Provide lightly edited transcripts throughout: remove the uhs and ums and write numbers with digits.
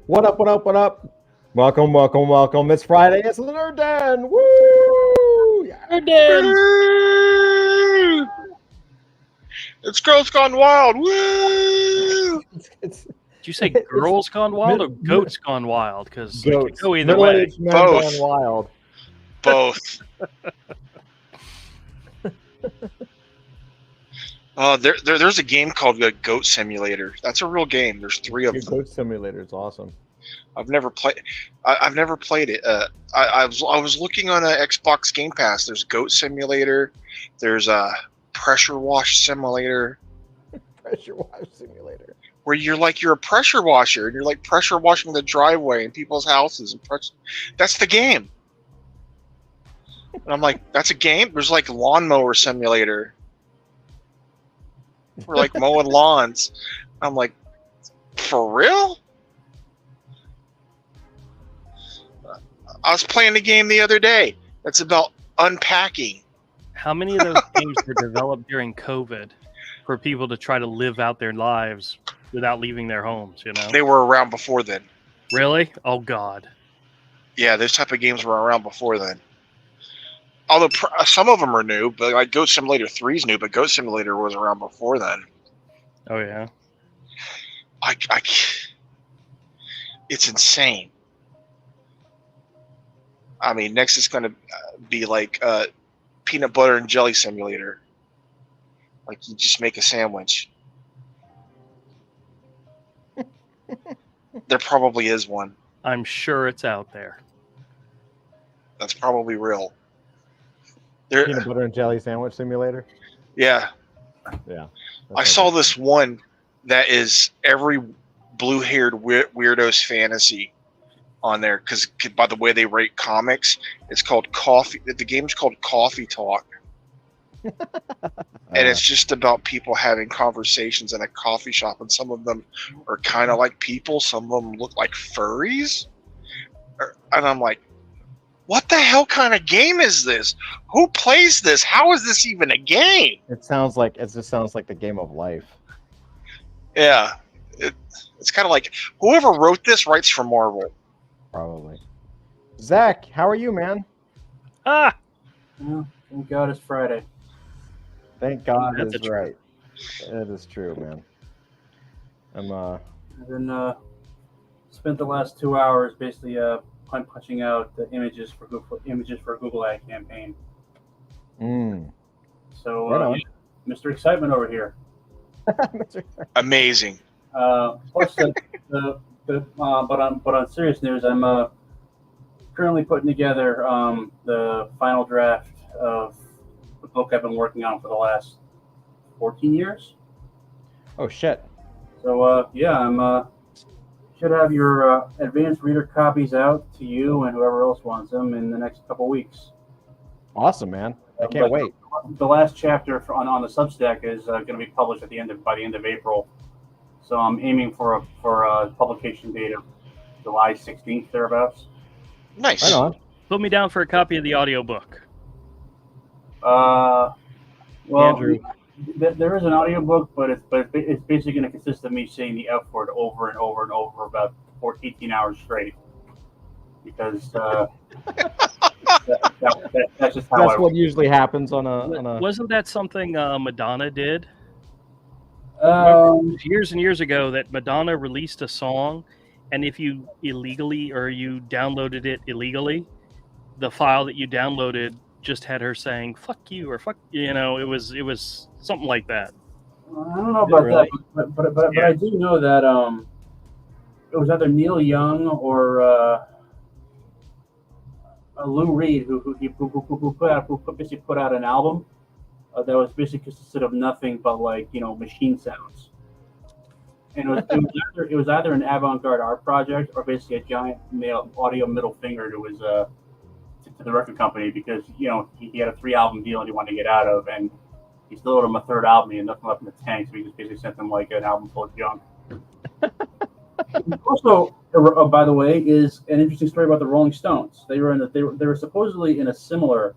What up, what up, what up? Welcome, welcome, welcome. It's Friday. It's Nerd Den. Woo! Yeah. Nerd Den. It's Girls Gone Wild. Woo! It's Did you say girls gone wild or goats gone wild? Because it could goats. go either way. Middle-aged men Both. gone wild. Both. There's a game called Goat Simulator. That's a real game. There's 3 of Your them. Goat Simulator is awesome. I've never played it. I was looking on Xbox Game Pass. There's Goat Simulator. There's a Pressure Wash Simulator. Pressure wash simulator. Where you're a pressure washer and you're like pressure washing the driveway in people's houses and that's the game. And I'm like, that's a game? There's like lawnmower simulator. We're like mowing lawns. I'm like, for real? I was playing a game the other day that's about unpacking. How many of those games were developed during COVID for people to try to live out their lives without leaving their homes, you know? They were around before then. Really? Oh, God. Yeah, those type of games were around before then. Although some of them are new, but like Goat Simulator 3 is new, but Goat Simulator was around before then. Oh, yeah. It's insane. I mean, next is going to be like peanut butter and jelly simulator. Like you just make a sandwich. There probably is one. I'm sure it's out there. That's probably real. Peanut butter and jelly sandwich simulator. Yeah. Yeah. I saw this one that is every blue-haired weirdo's fantasy on there because by the way they rate comics, it's called Coffee. The game's called Coffee Talk, and it's just about people having conversations in a coffee shop, and some of them are kind of like people, some of them look like furries, and I'm like, what the hell kind of game is this? Who plays this? How is this even a game? It just sounds like the game of life. Yeah, it's kind of like whoever wrote this writes for Marvel. Probably. Zach, how are you, man? Ah! Well, thank God it's Friday. Thank God That's is right. That is true, man. I've been spent the last 2 hours basically punching out the images for Google Ad campaign. So Right on. Mr. Excitement over here. Amazing. Plus, but on serious news, I'm currently putting together the final draft of the book I've been working on for the last 14 years. Oh shit. So yeah, I'm should have your advanced reader copies out to you and whoever else wants them in the next couple weeks. Awesome, man. I can't wait. The last chapter on the Substack is going to be published by the end of April. So I'm aiming for a publication date of July 16th, thereabouts. Nice. Right on. Put me down for a copy of the audiobook. Well, Andrew. there is an audiobook, but it's basically going to consist of me saying the F word over and over and over about 18 hours straight. Because that's just how That's what usually happens on a. Wasn't that something Madonna did? Years and years ago that Madonna released a song, and if you illegally or you downloaded it illegally, the file that you downloaded just had her saying "fuck you" or "fuck," you know, it was something like that. I don't know about Really? that, but I do know that it was either Neil Young or Lou Reed who basically put out an album that was basically consisted of nothing but machine sounds, and it was either an avant-garde art project or basically a giant audio middle finger to the record company because he had a 3-album deal and he wanted to get out of, and he still owed him a 3rd album. He had nothing left in the tank, so he just basically sent them like an album full of junk. Also, by the way, is an interesting story about the Rolling Stones. They were supposedly in a similar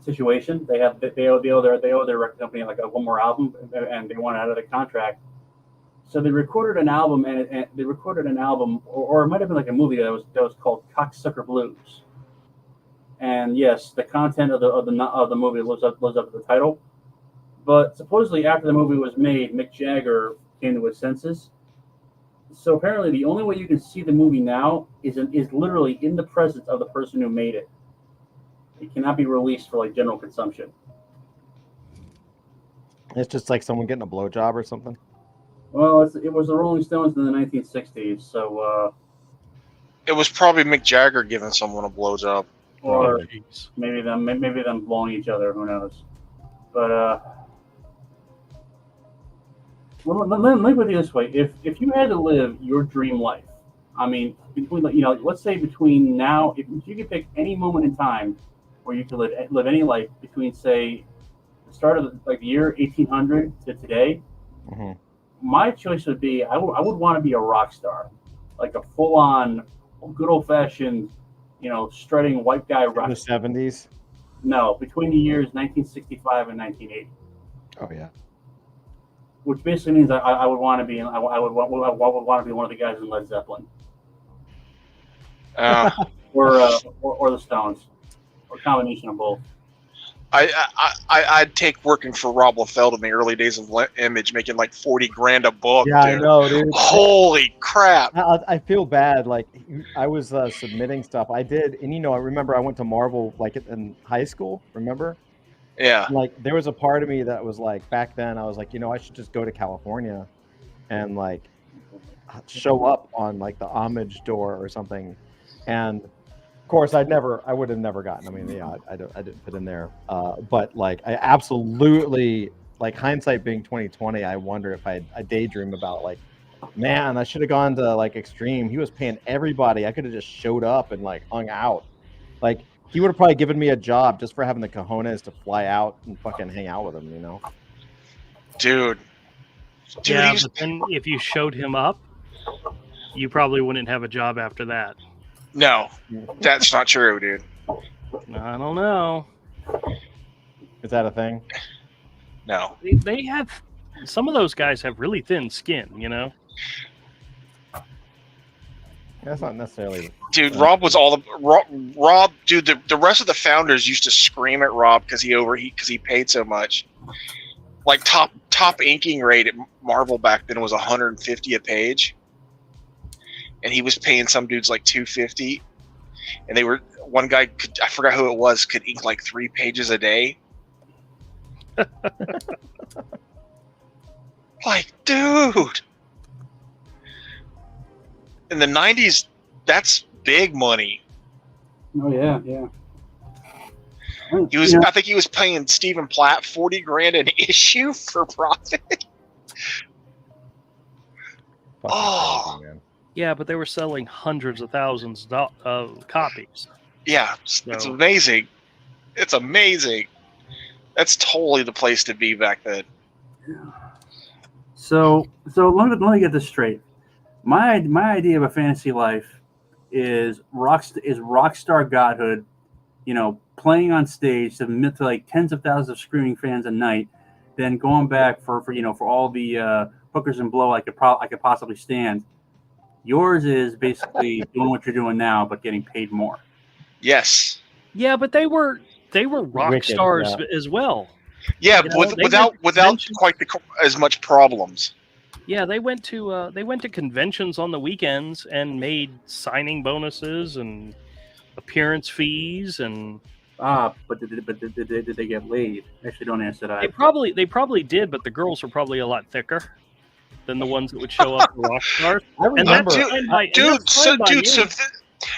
situation. They owe their record company like one more album, and they wanted out of the contract. So they recorded an album, and or it might have been like a movie that was called Cocksucker Blues. And yes, the content of the movie lives up to the title. But supposedly, after the movie was made, Mick Jagger came to his senses. So apparently, the only way you can see the movie now is literally in the presence of the person who made it. It cannot be released for like general consumption. It's just like someone getting a blowjob or something. Well, it was the Rolling Stones in the 1960s, so It was probably Mick Jagger giving someone a blowjob. or Oh, jeez. maybe them blowing each other. Who knows? But let me put it this way: if you had to live your dream life, I mean, let's say between now, if you could pick any moment in time where you could live any life between, say, the start of the year 1800 to today, my choice would be I would want to be a rock star, like a full on, good old fashioned, strutting white guy rock. In the 70s. No, between the years 1965 and 1980. Oh yeah. Which basically means I would want to be I would want to be one of the guys in Led Zeppelin, or the Stones, or a combination of both. I'd take working for Rob Liefeld in the early days of Image, making like $40,000 a book. Yeah, dude. I know, dude. Holy crap! I feel bad. Like I was submitting stuff. I did, and I remember I went to Marvel like in high school. Remember? Yeah. Like there was a part of me that was like back then. I was like, I should just go to California, and like show up on like the homage door or something, and. Of course, I would have never gotten. I mean, I didn't fit in there. But like, I absolutely, like, hindsight being 2020, I wonder if I daydream about like, man, I should have gone to like Extreme. He was paying everybody. I could have just showed up and like hung out. Like, he would have probably given me a job just for having the cojones to fly out and fucking hang out with him. Dude. Yeah, but then if you showed him up, you probably wouldn't have a job after that. No, that's not true, dude. I don't know. Is that a thing? No. They have, some of those guys have really thin skin, That's not necessarily. Dude, Rob was all the Rob. Dude, the rest of the founders used to scream at Rob because he paid so much. Like top inking rate at Marvel back then was $150 a page. And he was paying some dudes like $250, and one guy I forgot who it was, could ink like 3 pages a day. Like, dude, in the 90s, that's big money. Oh yeah. He was, I think he was paying Stephen Platt $40,000 an issue for profit. Oh. Man. Yeah, but they were selling hundreds of thousands of copies. Yeah, it's amazing. It's amazing. That's totally the place to be back then. So let me get this straight. My idea of a fantasy life is rock star godhood. Playing on stage to like tens of thousands of screaming fans a night, then going back for all the hookers and blow I could possibly stand. Yours is basically doing what you're doing now, but getting paid more. Yes. Yeah, but they were rock stars as well. Yeah, without quite as much problems. Yeah, they went to conventions on the weekends and made signing bonuses and appearance fees and. But did they get laid? Actually, don't answer that. They probably did, but the girls were probably a lot thicker than the ones that would show up for rock stars. I remember,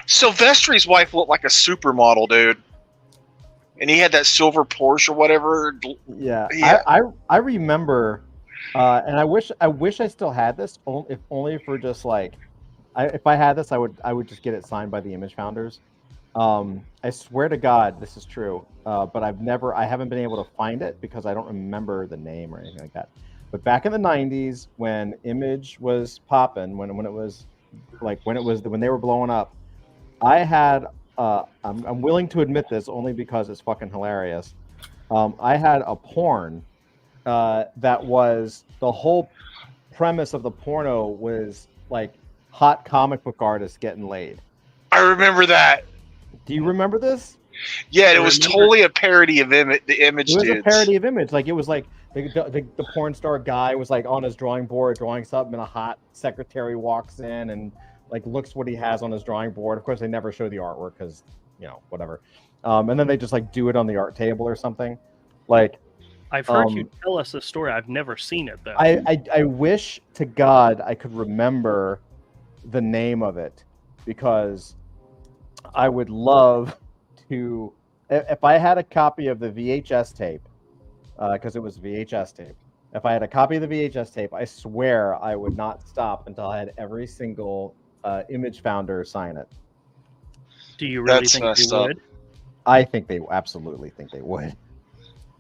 Silvestri's wife looked like a supermodel, dude, and he had that silver Porsche or whatever. Yeah. I remember, and I wish I still had this, if only for just like, if I had this, I would just get it signed by the Image founders. I swear to God, this is true, but I haven't been able to find it because I don't remember the name or anything like that. But back in the 90s, when Image was popping, when they were blowing up, I had I'm willing to admit this only because it's fucking hilarious. I had a porn that was the whole premise of the porno was like hot comic book artists getting laid. I remember that. Do you remember this? Yeah, it was totally a parody of the Image It was dudes. a parody of Image. Like, it was like the porn star guy was like on his drawing board drawing something, and a hot secretary walks in and like looks what he has on his drawing board. Of course, they never show the artwork because, you know, whatever. And then they just like do it on the art table or something. Like, I've heard you tell us this story. I've never seen it though. I wish to God I could remember the name of it, because I would love to, if I had a copy of the VHS tape, because it was VHS tape. If I had a copy of the VHS tape, I swear I would not stop until I had every single Image founder sign it. Do you really That's think messed you up. would? I think they absolutely think they would.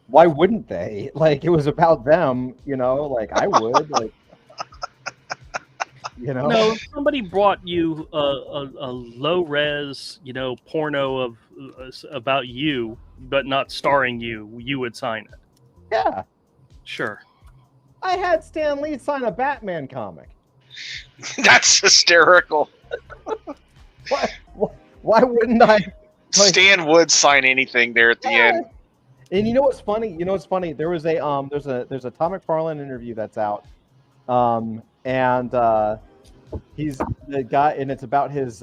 Why wouldn't they? Like, it was about them, you know. Like, I would, like, you know. No, if somebody brought you a low res, you know, porno of about you, but not starring you, you would sign it. Yeah, Sure. I had Stan Lee sign a Batman comic. That's hysterical. Why wouldn't I? Like, Stan would sign anything there at the end. And you know what's funny? There was a there's a Tom McFarlane interview that's out, and he's the guy, and it's about his.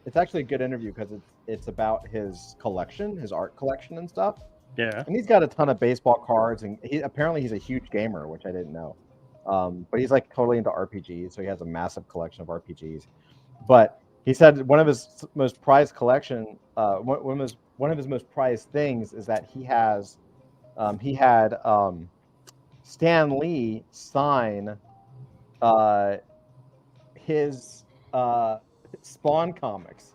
It's actually a good interview because it's about his collection, his art collection and stuff. Yeah. And he's got a ton of baseball cards, and apparently he's a huge gamer, which I didn't know. But he's like totally into RPGs, so he has a massive collection of RPGs. But he said one of his most prized collection, one of his most prized things is that he had Stan Lee sign his Spawn comics,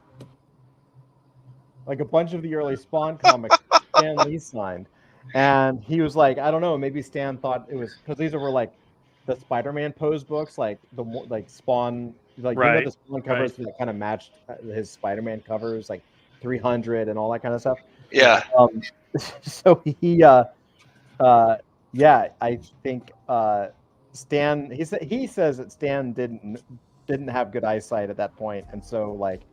like a bunch of the early Spawn comics. Stan Lee signed, and he was like, I don't know, maybe Stan thought it was because these were like the Spider-Man pose books, like Spawn, like right. you know, the Spawn covers that kind of matched his Spider-Man covers, like 300 and all that kind of stuff. Yeah. So he I think Stan, he says that Stan didn't have good eyesight at that point, and so like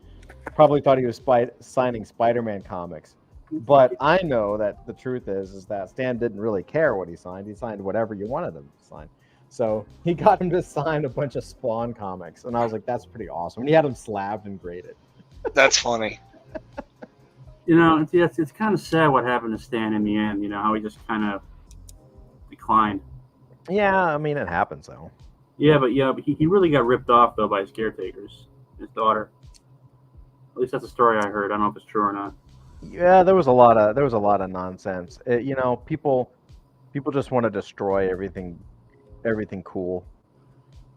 probably thought he was signing Spider-Man comics. But I know that the truth is that Stan didn't really care what he signed. He signed whatever you wanted him to sign. So he got him to sign a bunch of Spawn comics, and I was like, that's pretty awesome. And he had him slabbed and graded. That's funny. You know, it's kind of sad what happened to Stan in the end. You know, how he just kind of declined. Yeah, I mean, it happens though. Yeah, but he really got ripped off though by his caretakers, his daughter. At least that's a story I heard. I don't know if it's true or not. Yeah, there was a lot of nonsense. You know, people just want to destroy everything cool.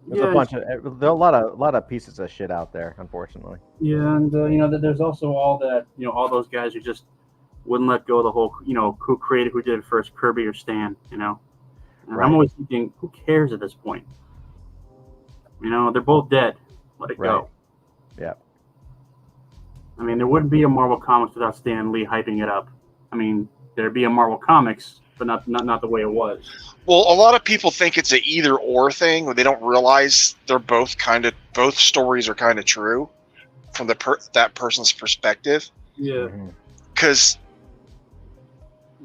There's there are a lot of pieces of shit out there, unfortunately. Yeah, and you know, there's also all that, you know, all those guys who just wouldn't let go of the whole, you know, who did it first, Kirby or Stan, you know. And Right. I'm always thinking, who cares at this point? You know, they're both dead. Let it go. Yeah. I mean, there wouldn't be a Marvel Comics without Stan Lee hyping it up. I mean, there'd be a Marvel Comics, but not the way it was. Well, a lot of people think it's an either or thing, when they don't realize they're both stories are kind of true from that person's perspective. Yeah. Because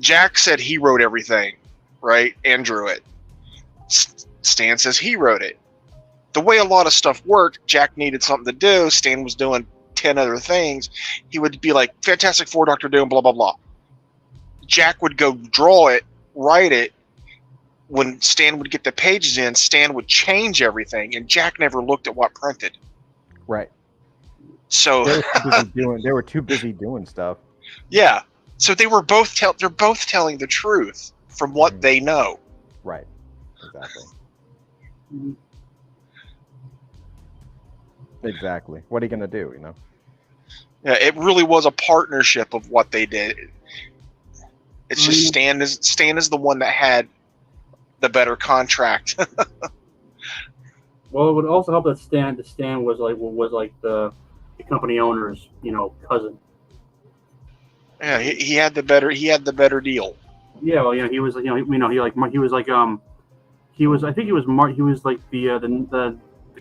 Jack said he wrote everything, right, and drew it. Stan says he wrote it. The way a lot of stuff worked, Jack needed something to do. Stan was doing 10 other things. He would be like, Fantastic Four, Dr. Doom, blah, blah, blah. Jack would go draw it, write it. When Stan would get the pages in, Stan would change everything, and Jack never looked at what printed. Right. So they were too busy doing stuff. Yeah. So they were both they're both telling the truth from what they know. Right. Exactly. Exactly. What are you gonna do? You know. Yeah, it really was a partnership of what they did. It's just Stan is the one that had the better contract. Well, it would also help that Stan was like the company owner's, you know, cousin. Yeah, he had the better deal. Yeah, well, you know, he was, you know, he was like He was, I think he was he was like the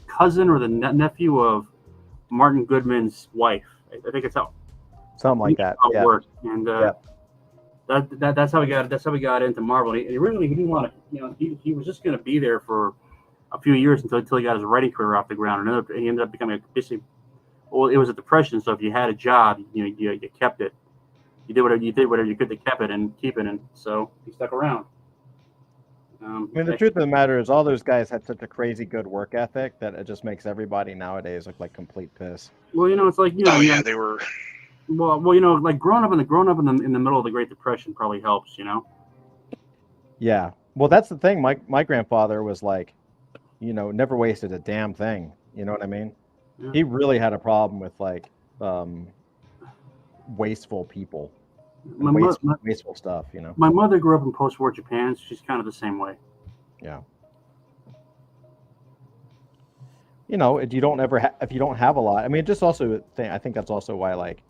cousin or the nephew of Martin Goodman's wife. I think it's how something like that. how it Yeah. worked. And that's how we got into Marvel. He originally he didn't want to, you know, he was just going to be there for a few years until he got his writing career off the ground. And he ended up becoming basically, well, it was a depression. So if you had a job, you kept it. You did whatever you could to keep it, and so he stuck around. I mean, the truth of the matter is, all those guys had such a crazy good work ethic that it just makes everybody nowadays look like complete piss. Well, it's like they were. Well, like growing up in the middle of the Great Depression probably helps, Yeah. Well, that's the thing. My grandfather was like, never wasted a damn thing. You know what I mean? Yeah. He really had a problem with like wasteful people. Wasteful stuff, My mother grew up in post-war Japan. So she's kind of the same way. Yeah. If you don't have a lot, I mean, just also I think that's also why like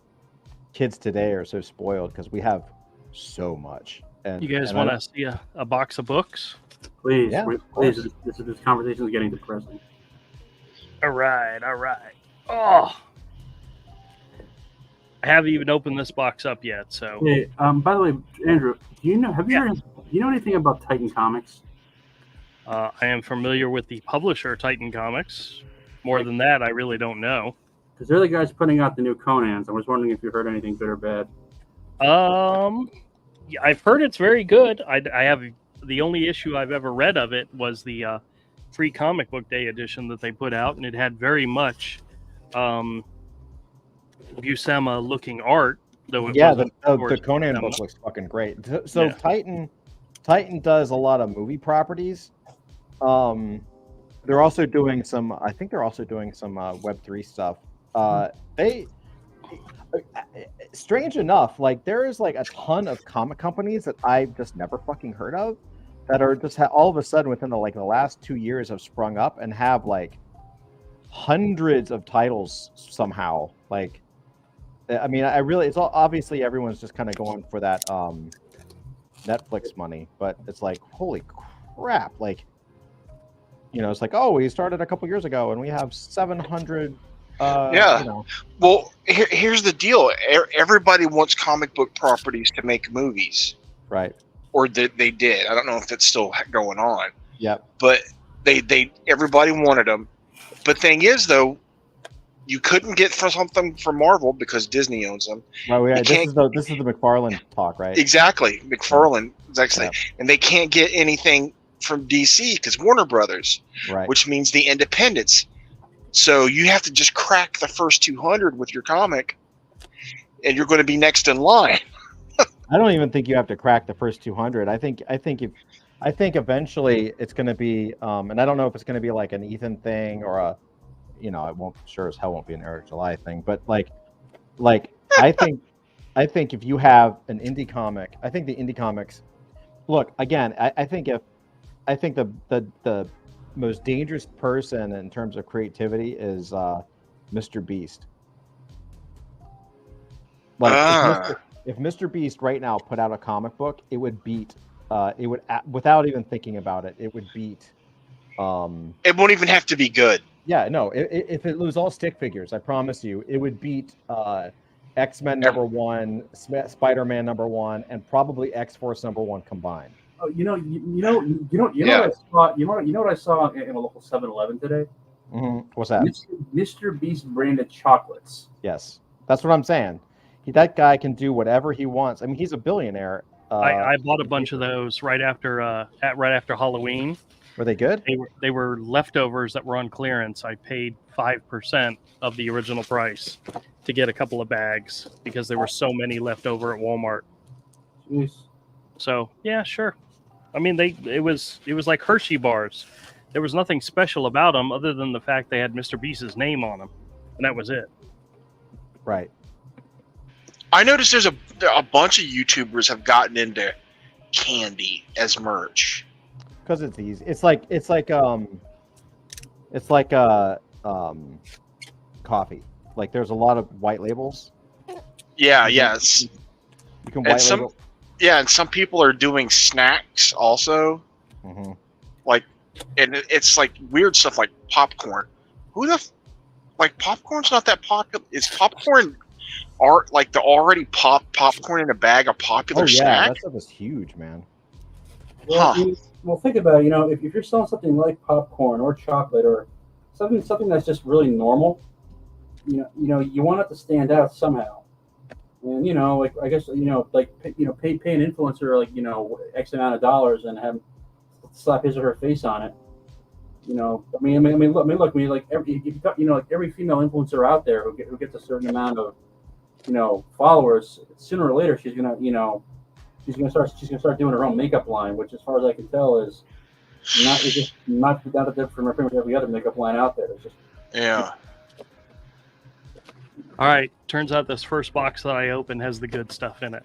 kids today are so spoiled because we have so much. And you guys want to see a box of books? Please, yeah, please. This conversation is getting depressing. All right. Oh. I haven't even opened this box up yet, so. Hey, by the way, Andrew, do you know anything about Titan Comics? I am familiar with the publisher Titan Comics. More than that, I really don't know. Because they're the guys putting out the new Conans. I was wondering if you heard anything good or bad. Yeah, I've heard it's very good. I have the only issue I've ever read of it was the free comic book day edition that they put out, and it had very much Buscema looking art. Though the Conan book looks fucking great. So yeah. Titan does a lot of movie properties. They're also doing some. I think they're also doing some Web3 stuff. Strange enough, like there is like a ton of comic companies that I've just never fucking heard of that are just all of a sudden within the last 2 years have sprung up and have like hundreds of titles somehow. Like, I mean, it's all obviously everyone's just kind of going for that Netflix money, but it's like, holy crap, like, it's like, oh, we started a couple years ago and we have 700. Well, here's the deal. Everybody wants comic book properties to make movies. Right. Or they did. I don't know if that's still going on. Yep. But everybody wanted them. But thing is, though, you couldn't get for something from Marvel because Disney owns them. Well, yeah, this is the McFarlane talk, right? Exactly. McFarlane. Exactly. Yeah. And they can't get anything from DC because Warner Brothers. Right. Which means the independents. So you have to just crack the first 200 with your comic, and you're going to be next in line. I don't even think you have to crack the first 200. I think eventually it's going to be, and I don't know if it's going to be like an Ethan thing or a, it won't sure as hell won't be an Eric July thing, but like I think if you have an indie comic, I think the indie comics. Look again. I think the most dangerous person in terms of creativity is Mr. Beast. Like if Mr. Beast right now put out a comic book, it would beat without even thinking about it, it would beat it won't even have to be good. Yeah, no, if it was all stick figures, I promise you, it would beat X-Men #1, Spider-Man #1, and probably X-Force #1 combined. Oh, you know what I saw in a local 7-Eleven today? Mm-hmm. What's that? Mr. Beast branded chocolates. Yes, that's what I'm saying. That guy can do whatever he wants. I mean, he's a billionaire. I bought a bunch of those right after Halloween. Were they good? They were leftovers that were on clearance. I paid 5% of the original price to get a couple of bags because there were so many left over at Walmart. Jeez. So yeah, sure. I mean, it was like Hershey bars. There was nothing special about them other than the fact they had Mr. Beast's name on them, and that was it. Right. I noticed there's a bunch of YouTubers have gotten into candy as merch because it's easy. It's like coffee. Like there's a lot of white labels. Yeah. Yes. You can label. Yeah, and some people are doing snacks also. Mm-hmm. Like and it's like weird stuff like popcorn. Who the like popcorn's not that popular? Is popcorn art like the already popcorn in a bag a popular snack? that stuff is huge, man. Well, Huh. well, think about it. If you're selling something like popcorn or chocolate or something that's just really normal, you want it to stand out somehow. And like I guess like pay an influencer like X amount of dollars and have slap his or her face on it. I mean, look, like every female influencer out there who gets a certain amount of followers, sooner or later she's gonna start doing her own makeup line, which as far as I can tell is not that different from pretty much every other makeup line out there. It's just Yeah. All right. Turns out this first box that I opened has the good stuff in it.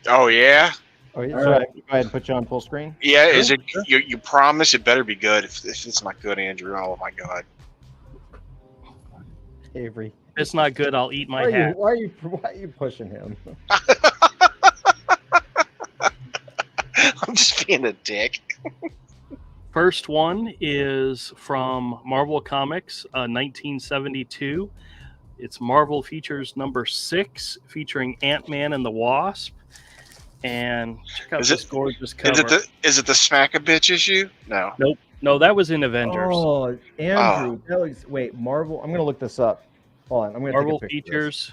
Oh yeah. Oh, yeah. All Should I right. go ahead and put you on full screen? Yeah. Is Sure, it? sure. You promise it better be good. If it's not good, Andrew, oh my god. Avery. If it's not good, I'll eat my hat. Why are you pushing him? I'm just being a dick. First one is from Marvel Comics, 1972. It's Marvel Features number 6, featuring Ant-Man and the Wasp. And check out this gorgeous cover. Is it the Smack a Bitch issue? No. Nope. No, that was in Avengers. Oh, Andrew. That was, wait, Marvel. I'm going to look this up. Hold on. I'm going to Marvel take a picture of this.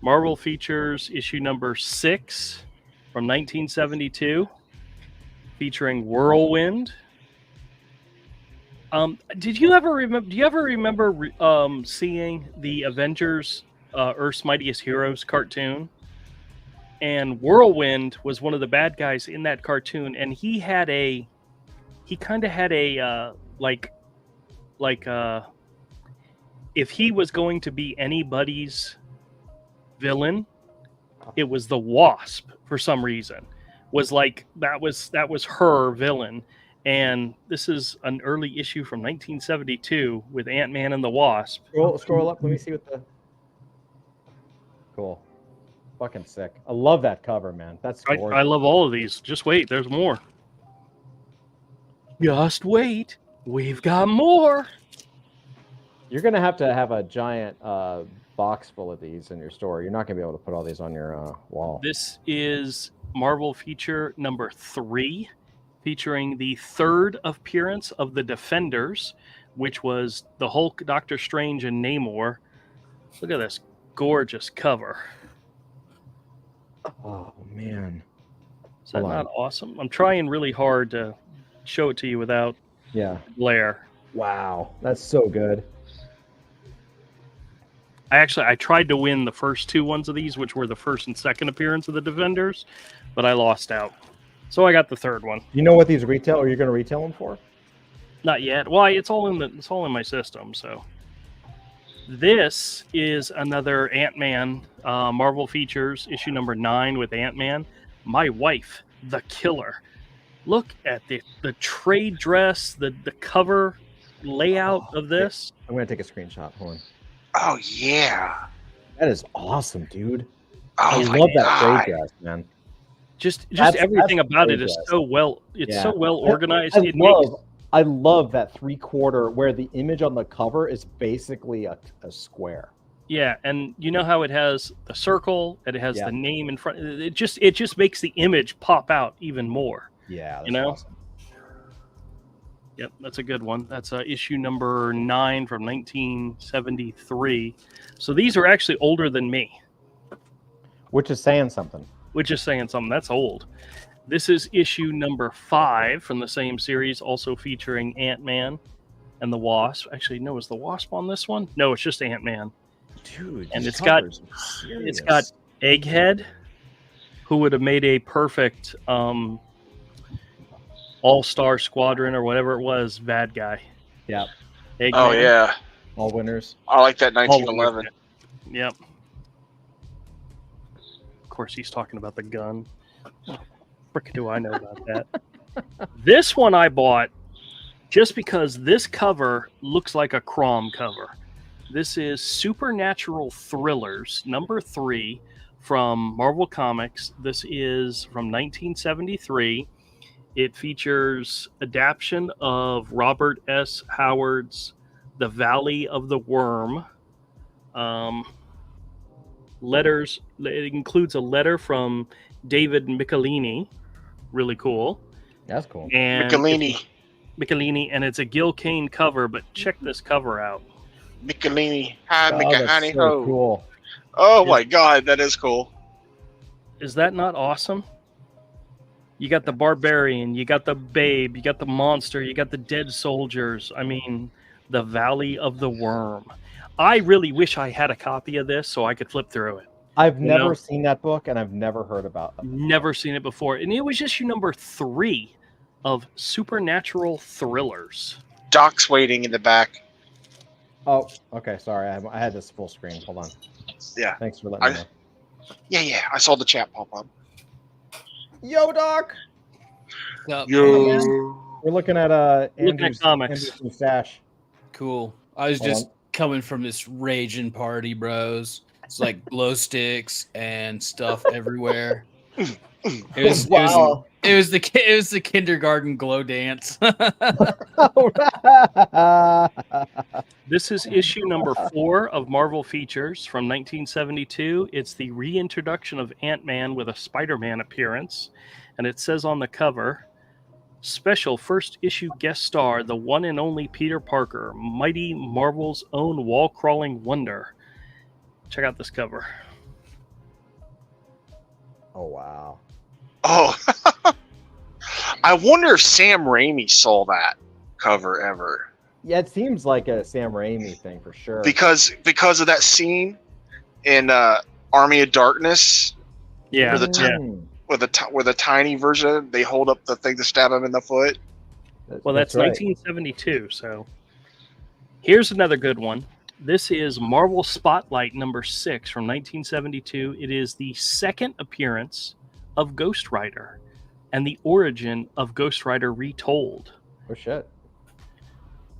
Marvel Features issue number 6 from 1972, featuring Whirlwind. Did you ever remember? Do you ever remember seeing the Avengers, Earth's Mightiest Heroes cartoon? And Whirlwind was one of the bad guys in that cartoon, and he kind of had a if he was going to be anybody's villain, it was the Wasp for some reason. Was like that was her villain. And this is an early issue from 1972 with Ant-Man and the Wasp. Scroll up. Let me see what the. Cool. Fucking sick. I love that cover, man. That's gorgeous. I love all of these. Just wait, there's more. Just wait. We've got more. You're going to have a giant box full of these in your store. You're not going to be able to put all these on your wall. This is Marvel feature number 3, featuring the third appearance of the Defenders, which was the Hulk, Doctor Strange, and Namor. Look at this gorgeous cover. Oh, man. Is that not awesome? I'm trying really hard to show it to you without glare. Wow. That's so good. I tried to win the first 2 ones of these, which were the first and second appearance of the Defenders, but I lost out. So I got the third one. You know what these retail? Are you going to retail them for? Not yet. Well, it's all in my system. So this is another Ant-Man Marvel Features issue number 9 with Ant-Man. My Wife, the Killer. Look at the trade dress, the cover layout of this. I'm going to take a screenshot. Hold on. Oh yeah. That is awesome, dude. Oh I my love that God. trade dress, man. Just everything about it is so well. It's so well organized. I love that 3/4 where the image on the cover is basically a square. Yeah, and you know how it has the circle, and it has the name in front. It just makes the image pop out even more. Yeah, that's awesome. Yep, that's a good one. That's issue number 9 from 1973. So these are actually older than me. Which is saying something. That's old. This is issue number 5 from the same series, also featuring Ant-Man and the Wasp. Actually, no, is the Wasp on this one? No, it's just Ant-Man. Dude, and it's got Egghead, who would have made a perfect All-Star Squadron or whatever it was bad guy. Yeah. Eggman. Oh yeah. All winners. I like that 1911. Yep. Of course, he's talking about the gun. Frick, do I know about that? This one I bought just because this cover looks like a Crom cover. This is Supernatural Thrillers, number 3 from Marvel Comics. This is from 1973. It features adaptation of Robert S. Howard's The Valley of the Worm. Letters. It includes a letter from David Michelini. Really cool. That's cool. And Michelini, and it's a Gil Kane cover, but check this cover out. Michelini. Hi, Oh, Michelini. that's so cool. Oh my God, that is cool. Is that not awesome? You got the barbarian, you got the babe, you got the monster, you got the dead soldiers. I mean, the Valley of the Worm. I really wish I had a copy of this so I could flip through it. I've never seen that book, and I've never heard about it. Never seen it before. And it was issue number 3 of Supernatural Thrillers. Doc's waiting in the back. Oh, okay. Sorry, I had this full screen. Hold on. Yeah. Thanks for letting me know. Yeah. I saw the chat pop up. Yo, Doc. Yo. We're looking at Andrew's new stash. Cool. I was just coming from this raging party, bros. It's like glow sticks and stuff everywhere. It was the kindergarten glow dance. This is issue number 4 of Marvel Features from 1972. It's the reintroduction of Ant-Man with a Spider-Man appearance, and it says on the cover, special first issue guest star, the one and only Peter Parker, mighty Marvel's own wall-crawling wonder. Check out this cover. Oh, wow. Oh, I wonder if Sam Raimi saw that cover ever. Yeah, it seems like a Sam Raimi thing for sure. Because of that scene in Army of Darkness. Yeah. Where the tiny version, they hold up the thing to stab him in the foot. Well, that's right. 1972. So here's another good one. This is Marvel Spotlight number 6 from 1972. It is the second appearance of Ghost Rider and the origin of Ghost Rider retold. Oh, shit.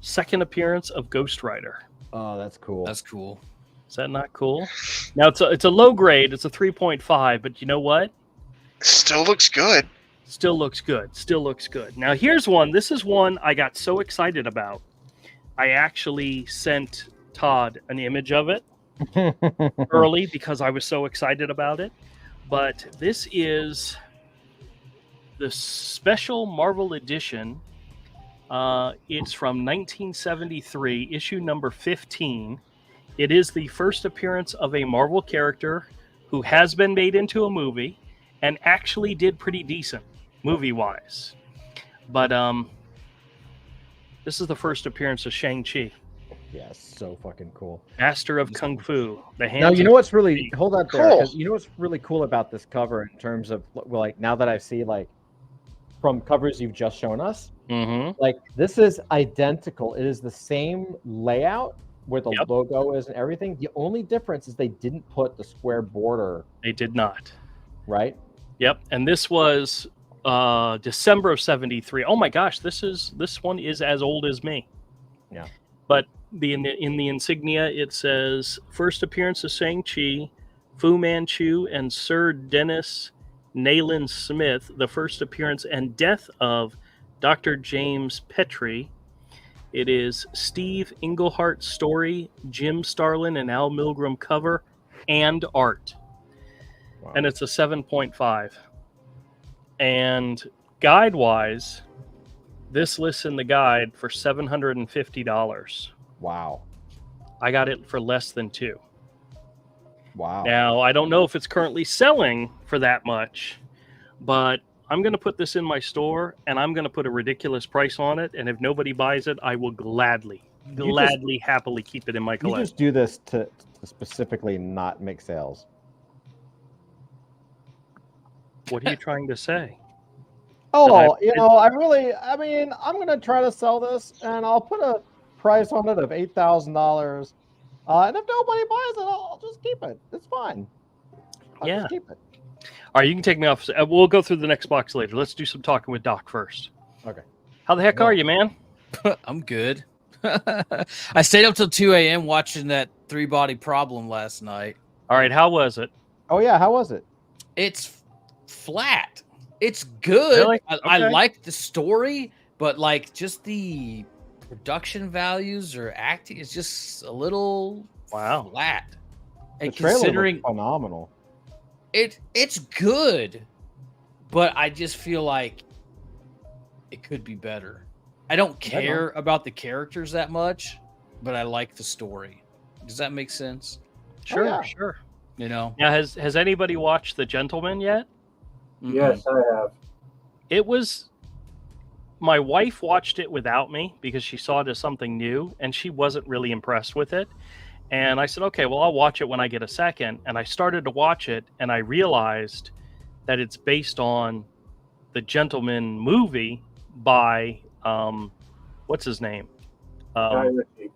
Second appearance of Ghost Rider. Oh, that's cool. That's cool. Is that not cool? Now, it's a low grade. It's a 3.5, but you know what? Still looks good. Still looks good. Now, here's one. This is one I got so excited about. I actually sent Todd an image of it early because I was so excited about it. But this is the special Marvel edition. It's from 1973, issue number 15. It is the first appearance of a Marvel character who has been made into a movie and actually did pretty decent movie-wise. But this is the first appearance of Shang-Chi. Yeah, so fucking cool. Master of Kung Fu. Now, you know what's really... Hold on there. Cool. You know what's really cool about this cover in terms of, like, now that I see, like, from covers you've just shown us, like, this is identical. It is the same layout where the logo is and everything. The only difference is they didn't put the square border. They did not. Right? Yep. And this was December of 73. Oh my gosh, this one is as old as me. Yeah. But in the insignia it says first appearance of Shang-Chi, Fu Manchu, and Sir Dennis Nayland Smith, the first appearance and death of Dr. James Petrie. It is Steve Englehart story, Jim Starlin and Al Milgrom cover, and art. Wow. And it's a 7.5. And guide-wise, this lists in the guide for $750. Wow. I got it for less than $2. Wow. Now, I don't know if it's currently selling for that much, but I'm going to put this in my store, and I'm going to put a ridiculous price on it, and if nobody buys it, I will gladly, happily keep it in my collection. You just do this to specifically not make sales. What are you trying to say? Oh, I'm going to try to sell this, and I'll put a price on it of $8,000. And if nobody buys it, I'll just keep it. It's fine. I'll just keep it. All right, you can take me off. We'll go through the next box later. Let's do some talking with Doc first. Okay. How the heck are you, man? I'm good. I stayed up till 2 a.m. watching that 3-Body Problem last night. All right, how was it? Oh, yeah, how was it? It's flat. It's good. Really? I Okay. like the story, but like just the production values or acting is just a little Wow. flat. The And trailer considering looks phenomenal. it's good, but I just feel like it could be better. I don't care about the characters that much, but I like the story. Does that make sense? Sure, yeah. sure. You know? Now, has anybody watched The Gentleman yet? Yes, I have. It was. My wife watched it without me because she saw it as something new, and she wasn't really impressed with it. And I said, okay, well, I'll watch it when I get a second. And I started to watch it, and I realized that it's based on the Gentleman movie by what's his name? Guy Ritchie.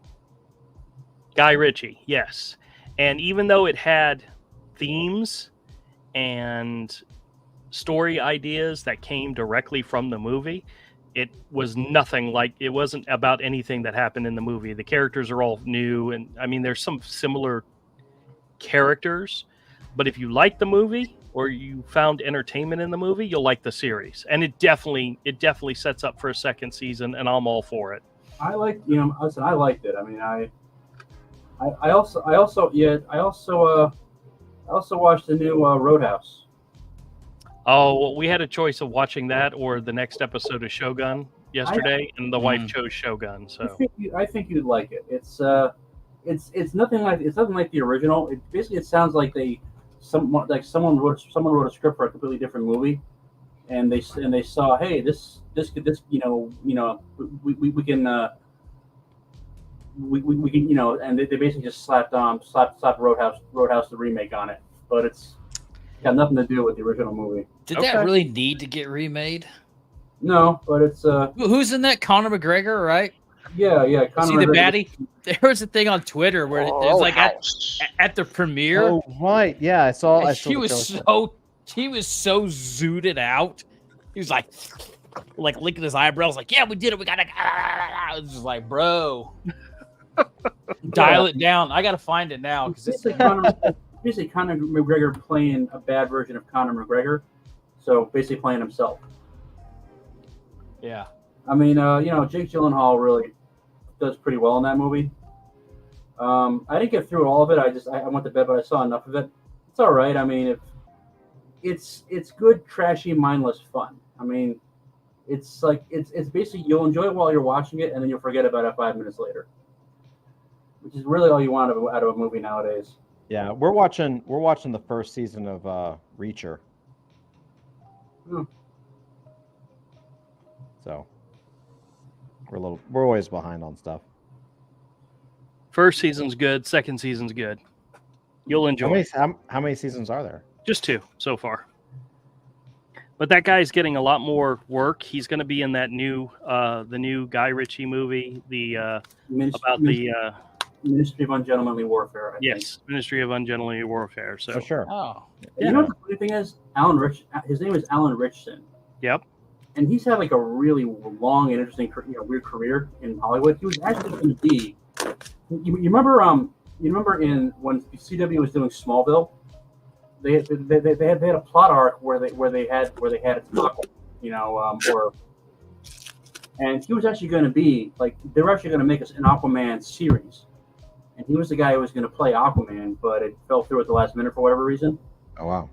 Guy Ritchie, yes. And even though it had themes and story ideas that came directly from the movie, it was nothing like, it wasn't about anything that happened in the movie. The characters are all new, and I mean, there's some similar characters, but if you like the movie or you found entertainment in the movie, you'll like the series. And it definitely sets up for a second season, and I'm all for it. I liked, listen, I liked it. I mean, I also watched the new Roadhouse. Oh, well, we had a choice of watching that or the next episode of Shogun yesterday, and the wife chose Shogun. So I think you'd like it. It's nothing like the original. It sounds like someone wrote a script for a completely different movie, and they saw, hey, this we can and they basically just slapped Roadhouse the remake on it, but it's got nothing to do with the original movie. Did that really need to get remade? No, but it's who's in that? Conor McGregor, right? Yeah. See the baddie? There was a thing on Twitter where it was like at the premiere. Oh right, yeah, I saw. He was so zooted out. He was like licking his eyebrows, like, yeah, we did it. We got it. It was just like, bro, dial it down. I gotta find it now because it's basically Conor McGregor playing a bad version of Conor McGregor, so basically playing himself. Yeah. I mean, Jake Gyllenhaal really does pretty well in that movie. I didn't get through all of it. I went to bed, but I saw enough of it. It's all right. I mean, it's good, trashy, mindless fun. I mean, it's basically, you'll enjoy it while you're watching it, and then you'll forget about it 5 minutes later, which is really all you want out of a movie nowadays. Yeah, we're watching the first season of Reacher. So we're always behind on stuff. First season's good, second season's good. You'll enjoy it. How many seasons are there? Just 2 so far. But that guy's getting a lot more work. He's going to be in that new the new Guy Ritchie movie, Ministry of Ungentlemanly Warfare. I think. Ministry of Ungentlemanly Warfare. So for sure. Oh, yeah. You know what the funny thing is? His name is Alan Richson. Yep. And he's had like a really long and interesting, weird career in Hollywood. He was actually going to be. You remember in when CW was doing Smallville, they had a plot arc where they had it toppled, and he was actually going to be like, they were actually going to make us an Aquaman series, and he was the guy who was going to play Aquaman, but it fell through at the last minute for whatever reason. Oh wow.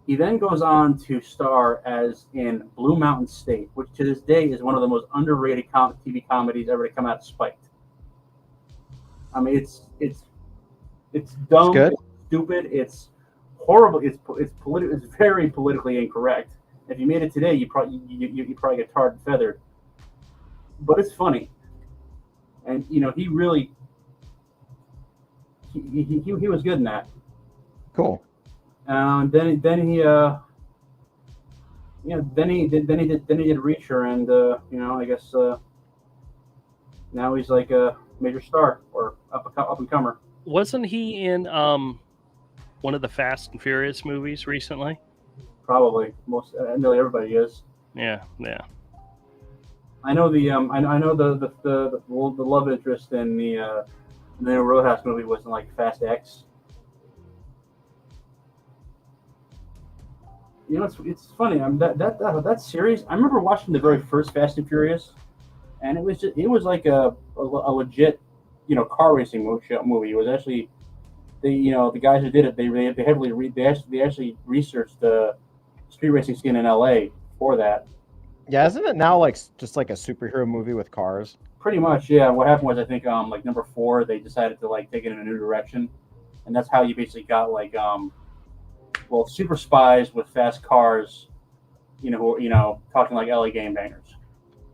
He then goes on to star as in Blue Mountain State, which to this day is one of the most underrated TV comedies ever to come out of Spike. I mean, it's dumb, good. It's stupid, it's horrible, it's very politically incorrect. If you made it today, you probably get tarred and feathered. But it's funny, and he really he was good in that. Cool. Then he did Reacher, and I guess now he's like a major star or up and comer. Wasn't he in one of the Fast and Furious movies recently? Probably nearly everybody is. Yeah. I know the love interest in the new Roadhouse movie was in like Fast X. You know, it's funny. That series. I remember watching the very first Fast and Furious, and it was like a legit, car racing movie. It was actually the guys who did it. They heavily they actually researched the street racing scene in L.A. for that. Yeah, isn't it now like just like a superhero movie with cars? Pretty much, yeah. What happened was I think like number 4 they decided to like take it in a new direction, and that's how you basically got like super spies with fast cars, talking like LA game bangers.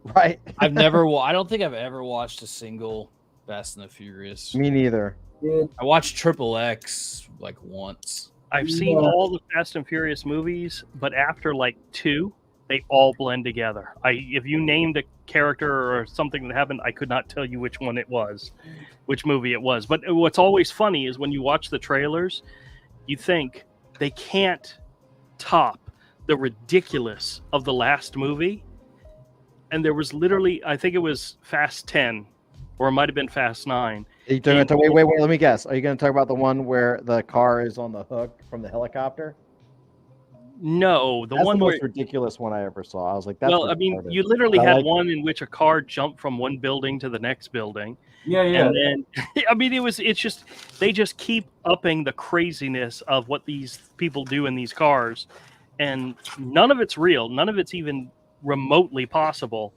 Right. I don't think I've ever watched a single Fast and the Furious. Me neither. I watched Triple X like once. I've seen all the Fast and Furious movies, but after like 2, they all blend together. If you named a character or something that happened, I could not tell you which one it was, which movie it was. But what's always funny is when you watch the trailers, you think they can't top the ridiculous of the last movie. And there was literally, I think it was Fast 10, or it might have been Fast 9. Wait, let me guess. Are you going to talk about the one where the car is on the hook from the helicopter? No, That's one the where most ridiculous one I ever saw. I was like, that's well, I mean, retarded. you literally I had like one in which a car jumped from one building to the next building. Yeah. And then, I mean, it's just, they just keep upping the craziness of what these people do in these cars. And none of it's real. None of it's even remotely possible.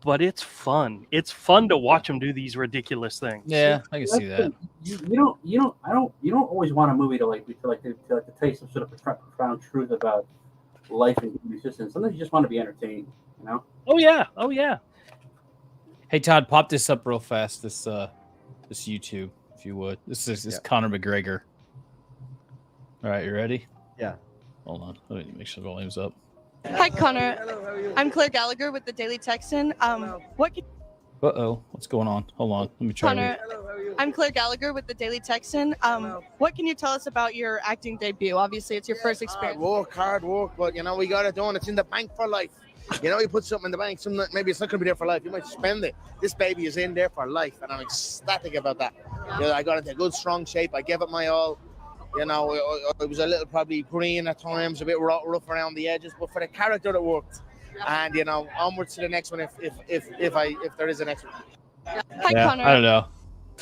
But it's fun. It's fun to watch them do these ridiculous things. Yeah, I can see that. You don't always want a movie to tell you some sort of profound truth about life and human existence. Sometimes you just want to be entertained, you know? Oh yeah. Hey Todd, pop this up real fast. This YouTube, if you would. This is Conor McGregor. All right, you ready? Yeah. Hold on. Let me make sure the volume's up. Hi, Connor. I'm Claire Gallagher with the Daily Texan. What's going on? Hold on. Let me try. Connor, I'm Claire Gallagher with the Daily Texan. What can you tell us about your acting debut? Obviously, it's your first experience. Hard work, but we got it done. It's in the bank for life. You put something in the bank, maybe it's not going to be there for life. You might spend it. This baby is in there for life, and I'm ecstatic about that. I got into good, strong shape. I gave it my all. It was a little probably green at times, a bit rough around the edges, but for the character it worked. And onwards to the next one if there is a next one. Hi, Connor. I don't know.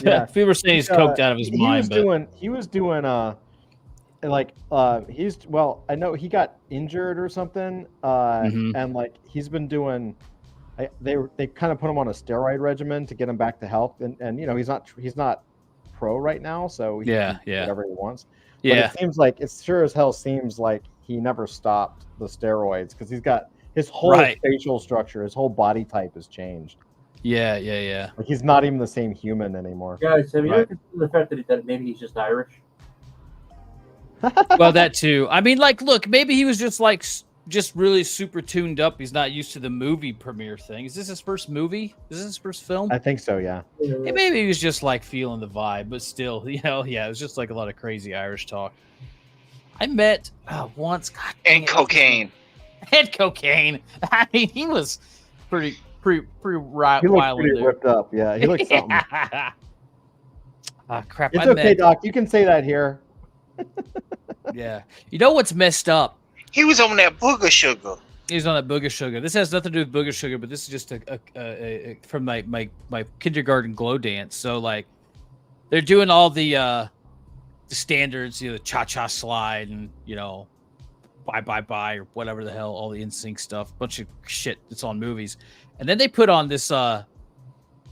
Yeah. People were saying he's coked out of his mind, I know he got injured or something, and like he's been doing. They kind of put him on a steroid regimen to get him back to health, and he's not pro right now, so he can do whatever he wants. Yeah, but it sure as hell seems like he never stopped the steroids because he's got his whole facial structure, his whole body type has changed. Yeah. Like he's not even the same human anymore. Guys, have you ever considered the fact that maybe he's just Irish? Well, that too. I mean, look, maybe he was just really super tuned up. He's not used to the movie premiere thing. Is this his first movie? Is this his first film? I think so, yeah. Maybe he was just feeling the vibe, but still, it was just a lot of crazy Irish talk. I met once, God, and cocaine. And cocaine. I mean, he was pretty wild. He looked pretty ripped up. Yeah, he looked something. Crap. It's okay, Doc. You can say that here. Yeah. You know what's messed up? He was on that booger sugar. He's on that booger sugar. This has nothing to do with booger sugar, but this is just from my kindergarten glow dance. So they're doing all the standards, the cha-cha slide and bye or whatever the hell, all the NSYNC stuff, bunch of shit that's on movies. And then they put on this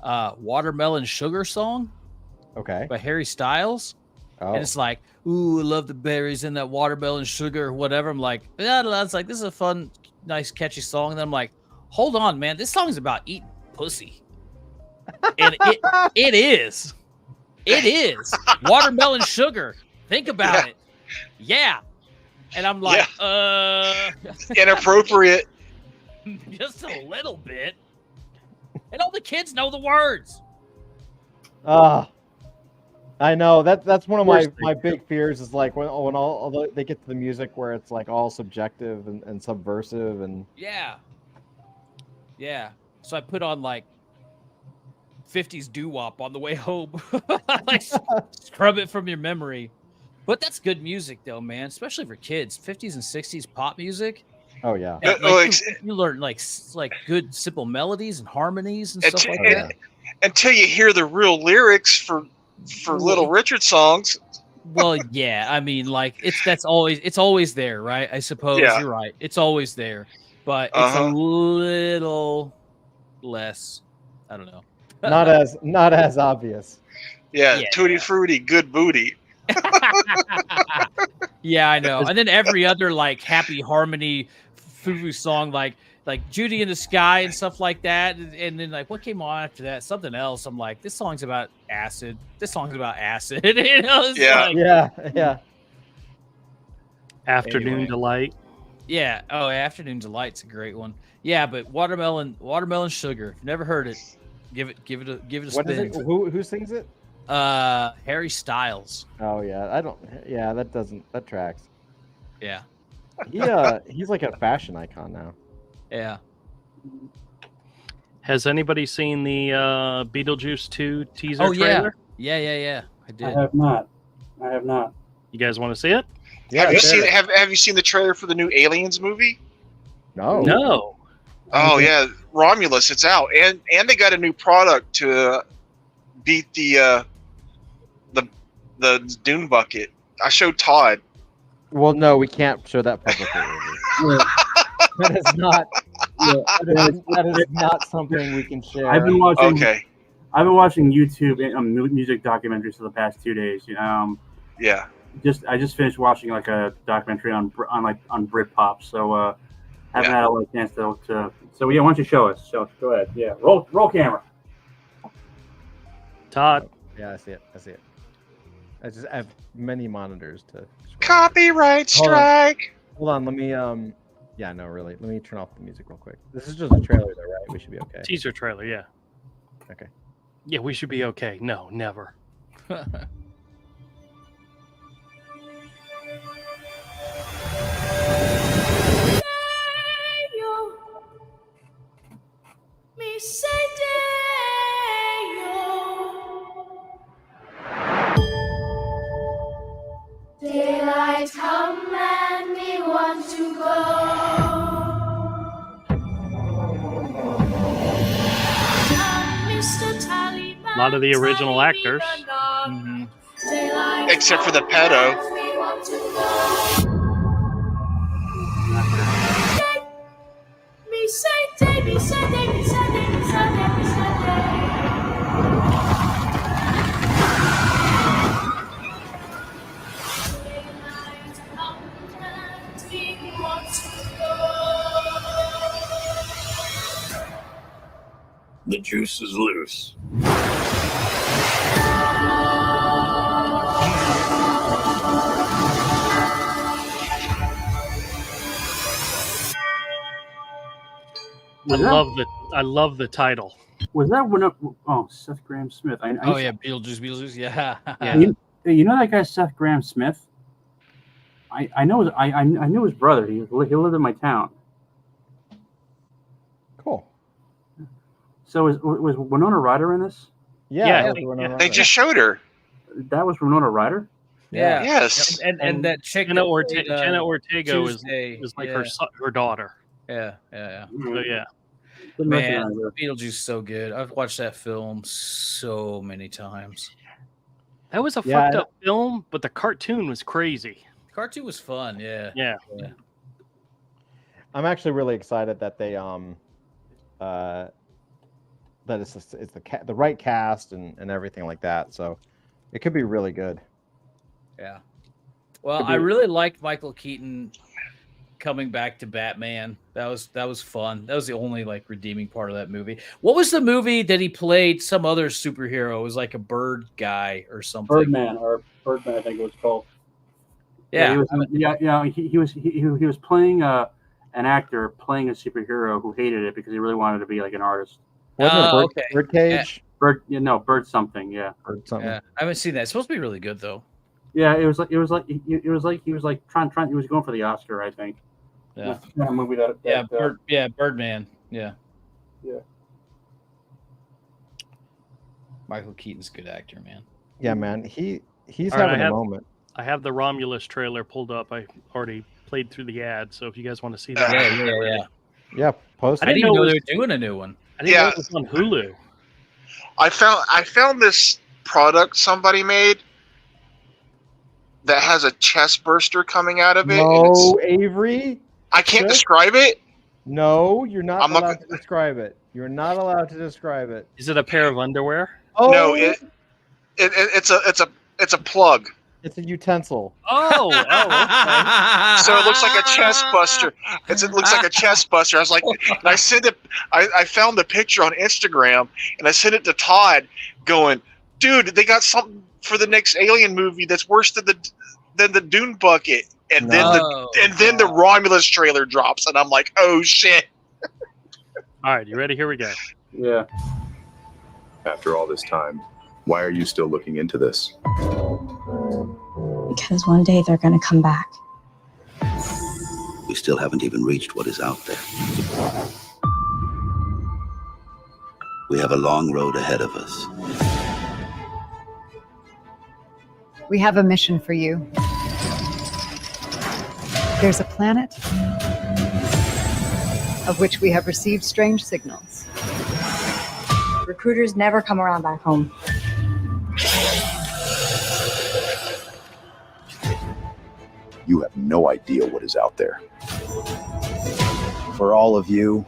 Watermelon Sugar song. Okay. By Harry Styles. Oh. And it's like, ooh, I love the berries in that watermelon sugar or whatever. I'm like, it's like, this is a fun, nice, catchy song. And then I'm like, hold on, man. This song is about eating pussy. And it is. It is. Watermelon sugar. Think about it. Yeah. And I'm like, inappropriate. Just a little bit. And all the kids know the words. I know that's one of my big fears is when all they get to the music where it's all subjective and subversive and yeah. So I put on 50s doo-wop on the way home, scrub it from your memory. But that's good music, though, man. Especially for kids. 50s and 60s pop music. Oh yeah. And, you learn like good simple melodies and harmonies and stuff like that. Until you hear the real lyrics for Little Richard songs. Well, yeah. I mean, like it's always there, right? I suppose you're right. It's always there, but it's a little less. I don't know. not as obvious. Yeah, Tutti Frutti, good booty. Yeah, I know. And then every other like happy harmony foo song, like Judy in the Sky and stuff like that. And then like what came on after that? Something else. I'm like, this song's about acid. This song's about acid. You know? Yeah. Afternoon Delight. Yeah. Oh, Afternoon Delight's a great one. Yeah, but Watermelon Sugar. Never heard it. Give it a What spin. is it? Who sings it? Harry Styles. Oh yeah, that tracks. Yeah. He's like a fashion icon now. Yeah. Has anybody seen the Beetlejuice 2 teaser trailer? Yeah. I did. I have not. You guys want to see it? Yeah, have you seen the trailer for the new Aliens movie? No. Oh yeah, Romulus, it's out, and they got a new product to beat the Dune bucket. I showed Todd. Well, no, we can't show that publicly. That is not. That is not something we can share. I've been watching. Okay. I've been watching YouTube music documentaries for the past 2 days. Yeah. I just finished watching like a documentary on Britpop, so haven't had a chance to. So yeah, why don't you show us? Go ahead. Yeah, roll camera. Todd. Yeah, I see it. I have many monitors to. Copyright strike. Hold on, let me. Yeah, no, really. Let me turn off the music real quick. This is just a trailer, though, right? We should be okay. Teaser trailer, yeah. Okay. Yeah, we should be okay. No, never. Daylight come and we want to go. A lot of the original actors. Mm-hmm. Except for the pedo. The juice is loose. I love the title. Was that one? Seth Graham Smith. Beetlejuice. Yeah. You know that guy Seth Graham Smith? I know. I knew his brother. He lived in my town. Cool. So was Winona Ryder in this? Yeah. They just showed her. That was Winona Ryder? Yeah. Yes. And that chick Jenna Ortega was like her daughter. Yeah. So yeah. Man, Beetlejuice so good. I've watched that film so many times. That was a fucked up film, but the cartoon was crazy. The cartoon was fun, yeah. I'm actually really excited that they that it's the right cast and everything like that. So it could be really good. Yeah. Well, I really liked Michael Keaton coming back to Batman. That was fun. That was the only like redeeming part of that movie. What was the movie that he played some other superhero? It was like a bird guy or something. Birdman, I think it was called. Yeah. He was playing an actor playing a superhero who hated it because he really wanted to be like an artist. Wasn't it Birdcage? Bird something. Yeah. Bird something. Yeah, I haven't seen that. It's supposed to be really good though. Yeah, he was going for the Oscar, I think. Yeah. A movie Birdman. Yeah. Michael Keaton's a good actor, man. Yeah, man. He's All right, having a moment. I have the Romulus trailer pulled up. I already played through the ad, so if you guys want to see that, Yeah, post. I I didn't even know they it were doing a new one. I didn't know it was on Hulu. I found this product somebody made that has a chest burster coming out of it. No, Avery. I can't describe it. No, you're not I'm not allowed to describe it. You're not allowed to describe it. Is it a pair of underwear? Oh, No, it's a plug. It's a utensil. Oh, okay. So it looks like a chest buster. It looks like a chest buster. I was like, and I sent it. I found the picture on Instagram and I sent it to Todd, going, "Dude, they got something for the next Alien movie that's worse than the Dune bucket." And then the Romulus trailer drops, and I'm like, "Oh shit!" All right, you ready? Here we go. Yeah. After all this time, why are you still looking into this? Because one day they're going to come back. We still haven't even reached what is out there. We have a long road ahead of us. We have a mission for you. There's a planet of which we have received strange signals. Recruiters never come around back home. You have no idea what is out there. For all of you,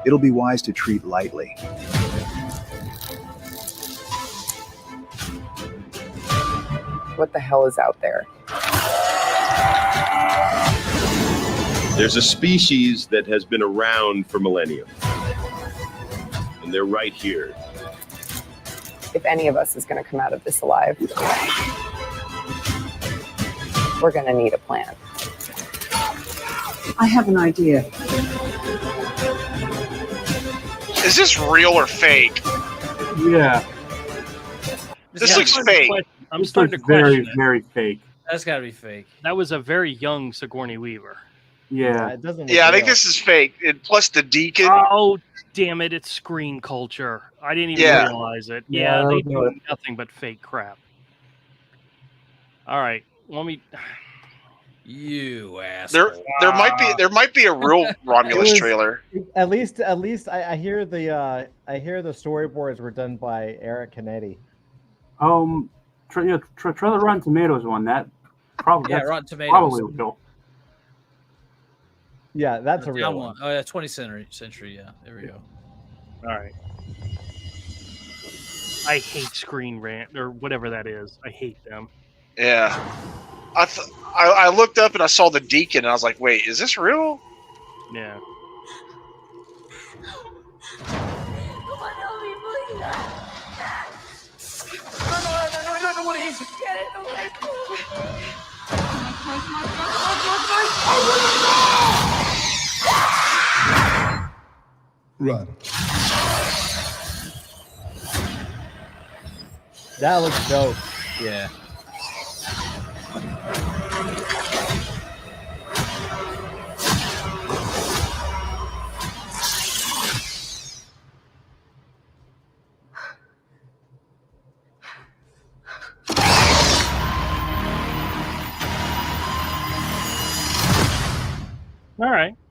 it'll be wise to treat lightly. What the hell is out there? There's a species that has been around for millennia. And they're right here. If any of us is going to come out of this alive, we're going to need a plan. I have an idea. Is this real or fake? Yeah. This looks fake. I'm starting to very, question it. very fake. That's got to be fake. That was a very young Sigourney Weaver. Yeah. It doesn't. Yeah, I think this is fake. And plus the Deacon. Oh, damn it! It's screen culture. I didn't even realize it. Yeah, they do nothing but fake crap. All right, let me. You asshole. There might be a real Romulus trailer. At least I hear the storyboards were done by Eric Canetti. Trailer Rotten Tomatoes one. That probably Rotten Tomatoes. Probably real. Yeah, that's a real one. Oh yeah, 20th century. Yeah, there we go. All right. I hate Screen Rant or whatever that is. I hate them. Yeah. I looked up and I saw the Deacon and I was like, wait, is this real? Yeah. Run. That looks dope. Yeah.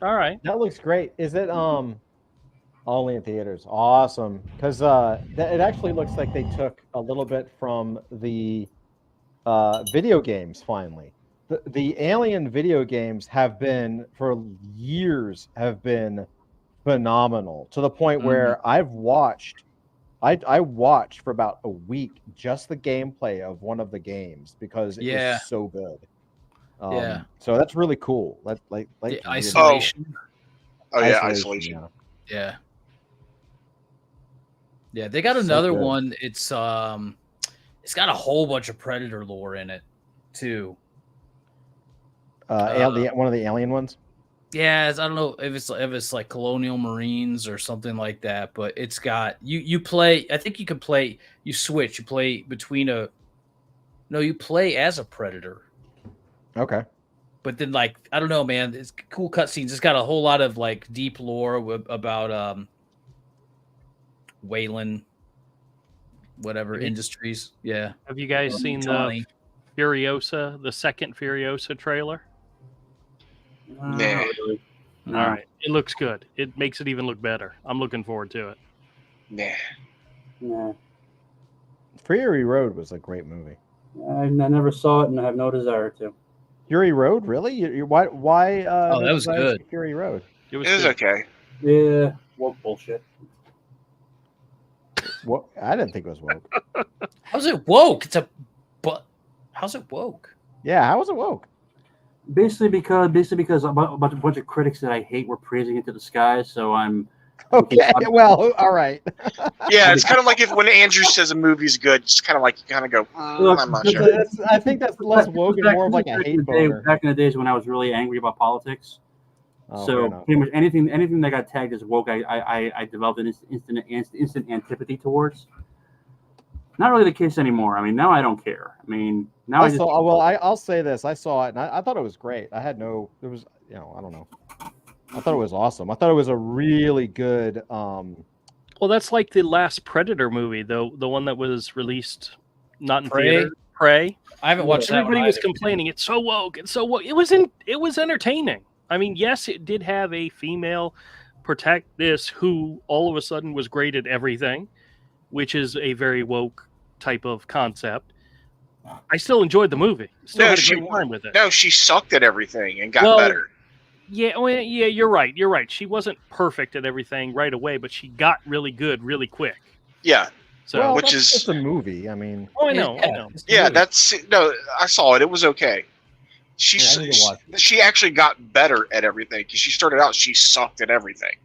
All right. That looks great. Is it only in theaters? Awesome, because it actually looks like they took a little bit from the video games. Finally, the Alien video games have been for years phenomenal to the point where I watched for about a week just the gameplay of one of the games because it was so good. So that's really cool. Like the Isolation. Isolation. Yeah. Yeah, they got another one. It's got a whole bunch of Predator lore in it too. One of the Alien ones. Yeah, I don't know if it's like Colonial Marines or something like that, but it's got you play. I think you can play. You switch. You play you play as a Predator. Okay. But then, like, I don't know, man. It's cool cutscenes. It's got a whole lot of like deep lore about Wayland, whatever Industries. Yeah. Have you guys seen Johnny. Furiosa, the second Furiosa trailer? Nah. All right. It looks good. It makes it even look better. I'm looking forward to it. Nah. Nah. Fury Road was a great movie. I never saw it, and I have no desire to. Fury Road, really? Why? Oh, that no was desire good. to see Fury Road. It was It was good. okay. Yeah, woke bullshit. What? I didn't think it was woke. How's it woke? How's it woke? Yeah, how was it woke? Basically because a bunch of critics that I hate were praising it to the sky. So I'm okay. Well, all right. Yeah, it's kind of like if when Andrew says a movie's good, it's kind of like you kind of go, I'm not sure. I think that's less woke and more of like a hate boner. Back in the days when I was really angry about politics. Oh, So pretty much anything that got tagged as woke, I developed an instant antipathy towards. Not really the case anymore. I mean, now I don't care. I mean, now I'll say this: I saw it and I thought it was great. I don't know. I thought it was awesome. I thought it was a really good. Well, that's like the last Predator movie, though, the one that was released not in theater. Prey. I haven't watched that. Everybody was complaining. It's so woke. It's so woke. It was entertaining. I mean, yes, it did have a female protagonist who all of a sudden was great at everything, which is a very woke type of concept. I still enjoyed the movie. Still had a great time with it. No, she sucked at everything and got better. Yeah, yeah, you're right. You're right. She wasn't perfect at everything right away, but she got really good really quick. Yeah. So, which is just a movie. I mean, I know. Yeah, I saw it. It was okay. She actually got better at everything because she started out she sucked at everything.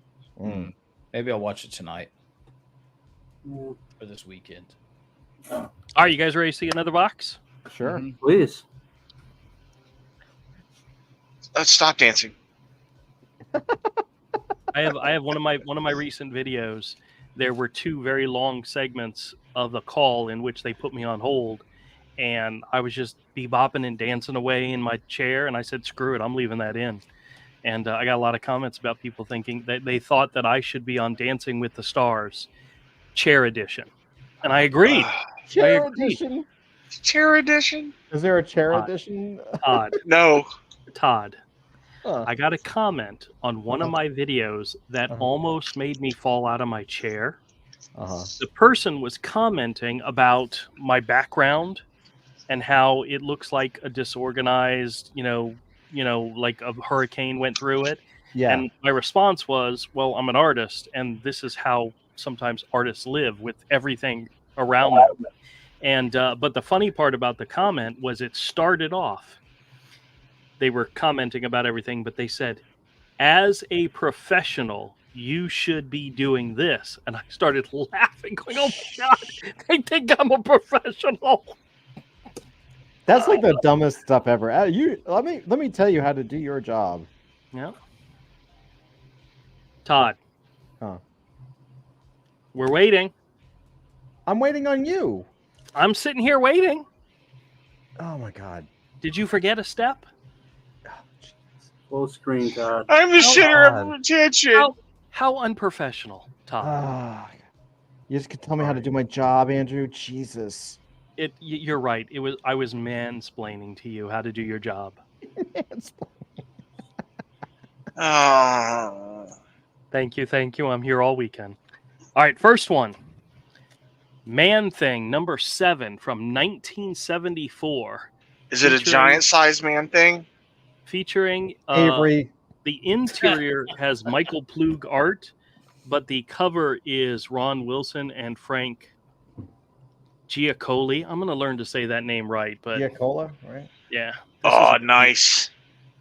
Maybe I'll watch it tonight or this weekend. All right, you guys ready to see another box? Sure, please. Stop dancing. I have one of my recent videos. There were two very long segments of the call in which they put me on hold, and I was just bebopping and dancing away in my chair, and I said, "Screw it, I'm leaving that in." And I got a lot of comments about people thinking that they thought that I should be on Dancing with the Stars, Chair Edition, and I agreed. Chair Edition. Chair Edition. Is there a chair edition? Todd. No. Todd. I got a comment on one of my videos that almost made me fall out of my chair. The person was commenting about my background and how it looks like a disorganized, like a hurricane went through it. Yeah. And my response was, well, I'm an artist, and this is how sometimes artists live, with everything around them. And but the funny part about the comment was it started off. They were commenting about everything, but they said, as a professional, you should be doing this. And I started laughing, going, oh my God, they think I'm a professional. That's like the dumbest stuff ever. Let me tell you how to do your job. Yeah. Todd. We're waiting. I'm waiting on you. I'm sitting here waiting. Oh my God. Did you forget a step? Full screen, Todd. I'm the center of attention. How unprofessional, Todd. You just could tell me how to do my job, Andrew. Jesus. You're right. I was mansplaining to you how to do your job. Thank you. I'm here all weekend. All right, first one. Man Thing, number 7 from 1974. Is it a giant-sized man thing? Featuring Avery. The interior has Michael Plug art, but the cover is Ron Wilson and Frank Giaccoli. I'm going to learn to say that name right, but Giacola, right? Yeah. Oh, nice.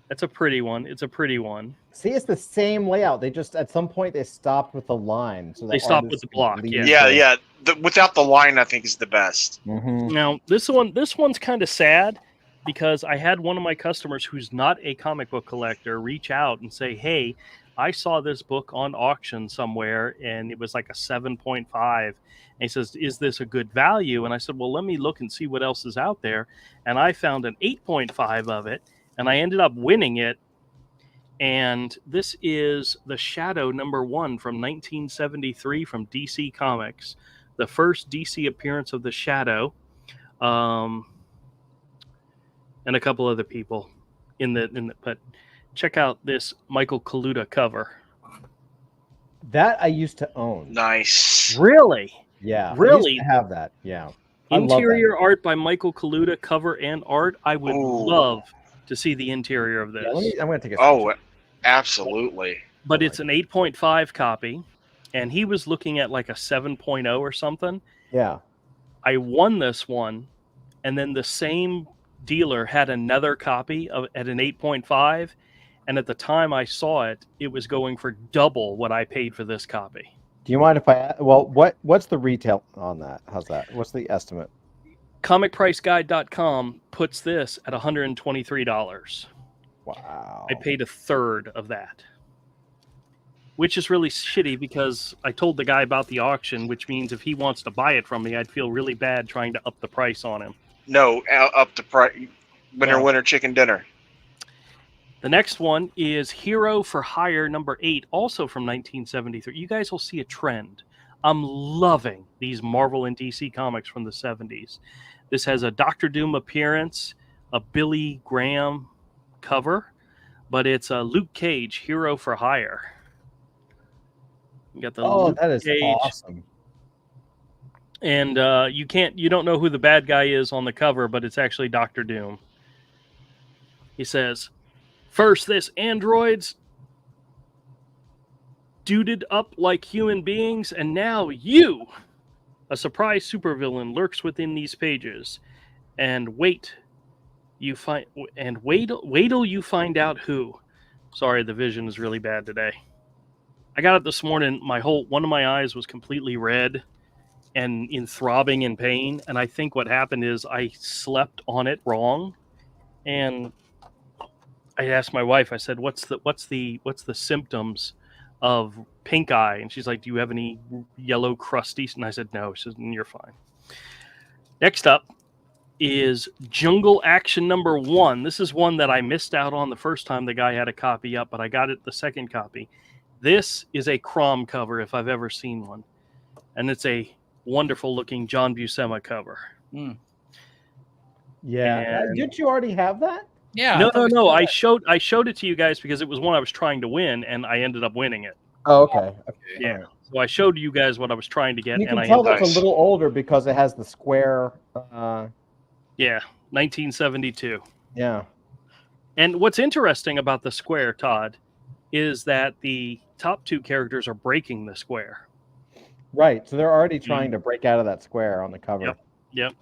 That's a pretty one. It's a pretty one. See, it's the same layout. They just at some point they stopped with the line. So they stopped with the block. Yeah. Without the line, I think is the best. Now this one's kind of sad because I had one of my customers who's not a comic book collector reach out and say, "Hey, I saw this book on auction somewhere and it was like a 7.5." And he says, "Is this a good value?" And I said, "Well, let me look and see what else is out there." And I found an 8.5 of it, and I ended up winning it. And this is The Shadow number 1 from 1973 from DC Comics. The first DC appearance of The Shadow. and a couple other people but check out this Michael Kaluta cover. That I used to own. Nice. Really? Yeah. Really? I used to have that. Yeah. I love Interior art by Michael Kaluta, cover and art. I would Ooh. love to see the interior of this. Yeah, I'm going to take a Oh, absolutely. But it's an 8.5 copy, and he was looking at like a 7.0 or something. Yeah. I won this one, and then the same dealer had another copy at an 8.5, and at the time I saw it, it was going for double what I paid for this copy. Do you mind if I? Well, what's the retail on that? How's that? What's the estimate? ComicPriceGuide.com puts this at $123. Wow. I paid a third of that, which is really shitty because I told the guy about the auction, which means if he wants to buy it from me, I'd feel really bad trying to up the price on him. No, up the price. Winner chicken dinner. The next one is Hero for Hire number 8, also from 1973. You guys will see a trend. I'm loving these Marvel and DC comics from the 70s. This has a Doctor Doom appearance, a Billy Graham cover, but it's a Luke Cage, Hero for Hire. You got the Luke that is Cage. awesome. And you don't know who the bad guy is on the cover, but it's actually Doctor Doom. He says, "First, this androids duded up like human beings, and now you, a surprise supervillain, lurks within these pages. And wait till you find out who." Sorry, the vision is really bad today. I got it this morning. One of my eyes was completely red and throbbing in pain, and I think what happened is I slept on it wrong, and I asked my wife. I said, "What's the symptoms of pink eye?" And she's like, "Do you have any yellow crusties?" And I said, "No." She says, "You're fine." Next up is Jungle Action number 1. This is one that I missed out on the first time the guy had a copy up, but I got it the second copy. This is a Crom cover if I've ever seen one, and it's a wonderful looking John Buscema cover. Yeah. And Did you already have that? Yeah. No. I showed it to you guys because it was one I was trying to win, and I ended up winning it. Oh, okay. Yeah. So I showed you guys what I was trying to get, You and can I tell ended that's a little older because it has the square. Yeah, 1972. Yeah. And what's interesting about the square, Todd, is that the top 2 characters are breaking the square. Right. So they're already trying to break out of that square on the cover. Yep.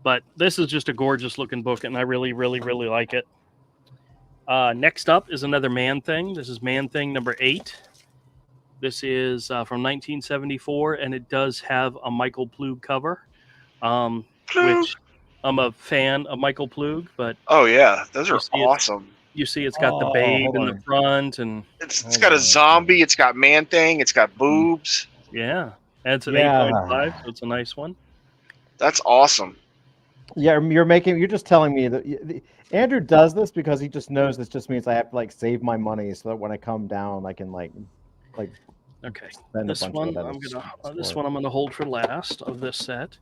But this is just a gorgeous looking book, and I really, really, really like it. Next up is another Man Thing. This is Man Thing number 8. This is from 1974, and it does have a Michael Plug cover, which I'm a fan of Michael Plug. But oh yeah, those are awesome. You see, it's got the babe in the front, and it's got a zombie. It's got Man Thing. It's got boobs. Yeah, and it's an 8.5, so it's a nice one. That's awesome. Yeah, you're just telling me that Andrew does this because he just knows this just means I have to save my money so that when I come down I can like. Okay, spend this a bunch one I'm gonna hold for last of this set.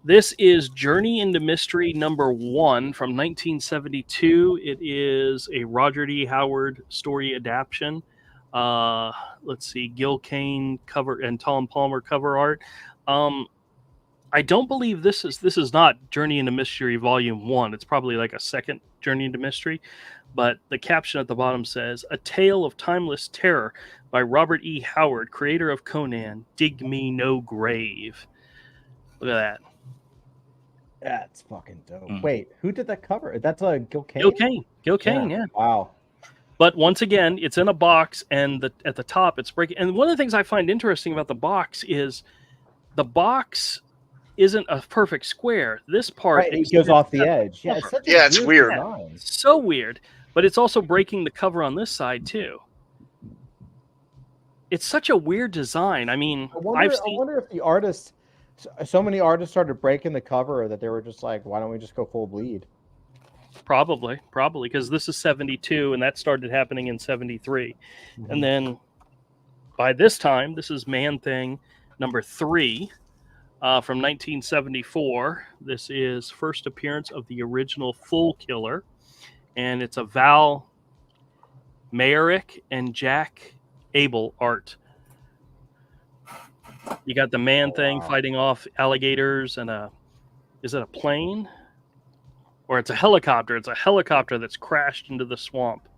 This is Journey into Mystery number 1 from 1972. It is a Roger D. Howard story adaptation. Let's see, Gil Kane cover and Tom Palmer cover art. I don't believe this is not Journey into Mystery Volume 1. It's probably like a second Journey into Mystery. But the caption at the bottom says, "A Tale of Timeless Terror by Robert E. Howard, creator of Conan. Dig me no grave." Look at that. That's fucking dope. Wait, who did that cover? That's Gil Kane? Gil Kane, yeah. Wow. But once again, it's in a box, and at the top, it's breaking. And one of the things I find interesting about the box is the box isn't a perfect square. This part it goes off the edge. Yeah, it's weird. So weird. But it's also breaking the cover on this side too. It's such a weird design. I mean, I wonder if the artists, so many artists started breaking the cover that they were just like, why don't we just go full bleed? Probably, because this is 72, and that started happening in 73. Mm-hmm. And then by this time, this is Man Thing number 3. from 1974. This is first appearance of the original Full Killer, and it's a Val Mayerick and Jack Abel art. You got the Man-Thing fighting off alligators and is it a plane? Or it's a helicopter. It's a helicopter that's crashed into the swamp.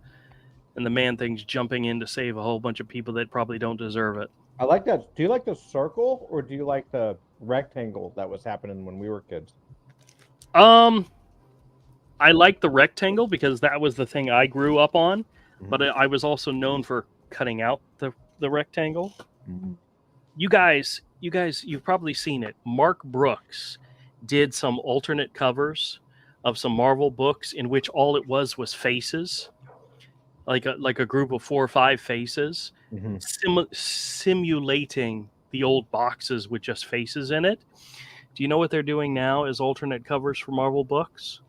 And the Man-Thing's jumping in to save a whole bunch of people that probably don't deserve it. I like that. Do you like the circle or do you like the rectangle that was happening when we were kids? I like the rectangle because that was the thing I grew up on. Mm-hmm. But I was also known for cutting out the rectangle. Mm-hmm. You guys, you've probably seen it. Mark Brooks did some alternate covers of some Marvel books in which all it was faces, like a group of 4 or 5 faces, simulating the old boxes with just faces in it. Do you know what they're doing now as alternate covers for Marvel books?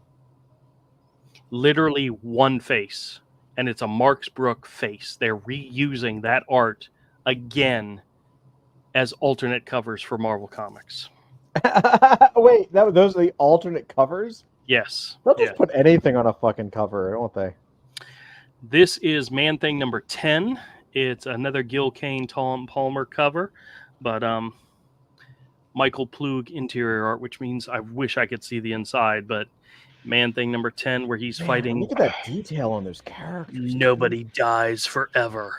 Literally one face, and it's a Mark Brooks face. They're reusing that art again as alternate covers for Marvel Comics. Wait, those are the alternate covers? Yes. They'll just put anything on a fucking cover, don't they? This is Man-Thing number 10. It's another Gil Kane, Tom Palmer cover, but Michael Plug interior art, which means I wish I could see the inside, but Man-Thing number 10 where he's fighting. Look at that detail on those characters. Nobody dies forever.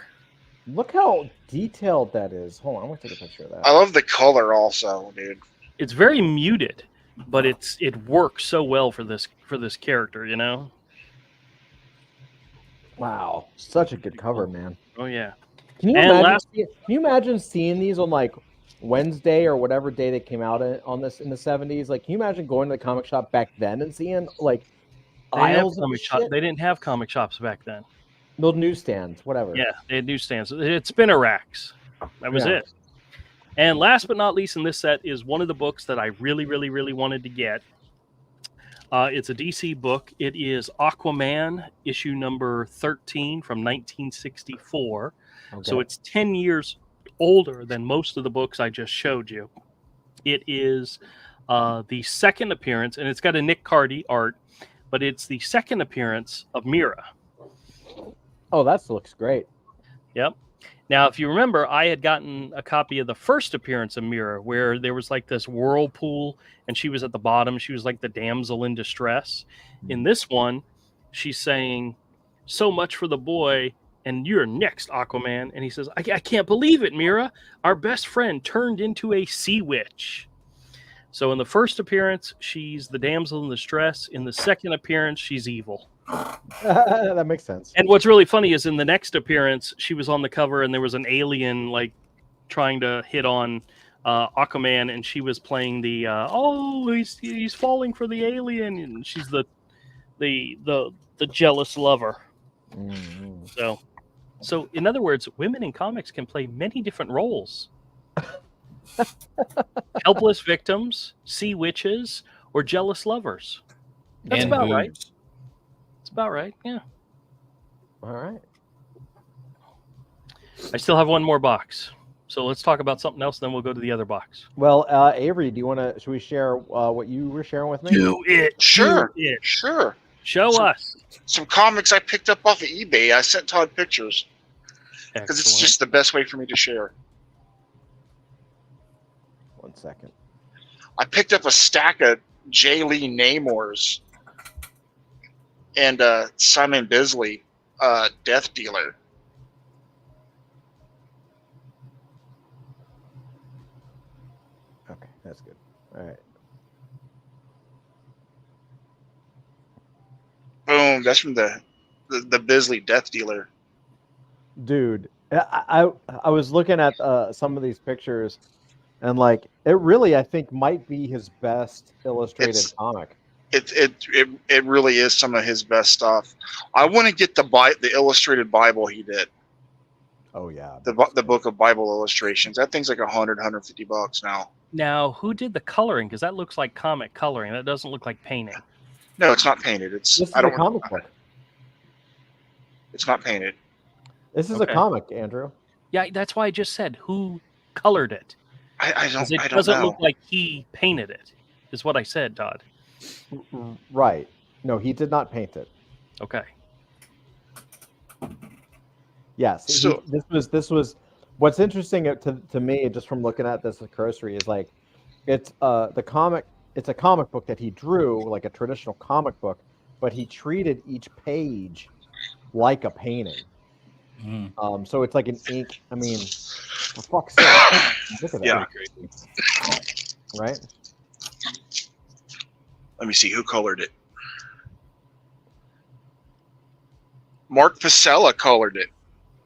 Look how detailed that is. Hold on, I'm going to take a picture of that. I love the color also, dude. It's very muted, but it works so well for this character, you know? Wow, such a good cover, man. Oh yeah. Can you imagine seeing these on like Wednesday or whatever day they came out on this in the 70s? Like, can you imagine going to the comic shop back then and seeing like aisles of shit? They didn't have comic shops back then. No newsstands, whatever. Yeah, they had newsstands. It's spinner racks. That was it. And last but not least in this set is one of the books that I really, really, really wanted to get. It's a DC book. It is Aquaman, issue number 13 from 1964. Okay. So it's 10 years older than most of the books I just showed you. It is the second appearance, and it's got a Nick Cardy art, but it's the second appearance of Mira. Oh, that looks great. Yep. Now, if you remember, I had gotten a copy of the first appearance of Mira, where there was like this whirlpool, and she was at the bottom. She was like the damsel in distress. In this one, she's saying, "So much for the boy, and you're next, Aquaman." And he says, I can't believe it, Mira. Our best friend turned into a sea witch. So in the first appearance, she's the damsel in distress. In the second appearance, she's evil. That makes sense. And what's really funny is in the next appearance, she was on the cover and there was an alien like trying to hit on Aquaman, and she was playing the he's falling for the alien, and she's the jealous lover. Mm-hmm. So in other words, women in comics can play many different roles. Helpless victims, sea witches, or jealous lovers. That's and about boobs. right. It's about right, yeah. All right. I still have one more box. So let's talk about something else, then we'll go to the other box. Well, Avery, should we share what you were sharing with me? Do it. Sure. Do it. Sure. Show us. Some comics I picked up off of eBay. I sent Todd pictures. Because it's just the best way for me to share. 1 second. I picked up a stack of J. Lee Namors and Simon Bisley, Death Dealer. Okay, that's good. All right. Boom! That's from the Bisley Death Dealer. Dude, I was looking at some of these pictures, and like it really, I think, might be his best illustrated comic. It really is some of his best stuff. I want to get the illustrated Bible he did. Oh yeah, the book of Bible illustrations. That thing's like $150 now. Now, who did the coloring? Because that looks like comic coloring. That doesn't look like painting. No, it's not painted. This is a comic book. It's not painted. This is a comic, Andrew. Yeah, that's why I just said who colored it. I don't. It I don't doesn't know. look like he painted it. Is what I said, Todd. Right. No, he did not paint it. Okay. Yes. So- This was. What's interesting to me, just from looking at this cursory, is like, it's the comic. It's a comic book that he drew, like a traditional comic book, but he treated each page like a painting. So it's like an ink. I mean, for fuck's sake, look at that. Yeah. Right. Let me see who colored it. Mark Pasella colored it.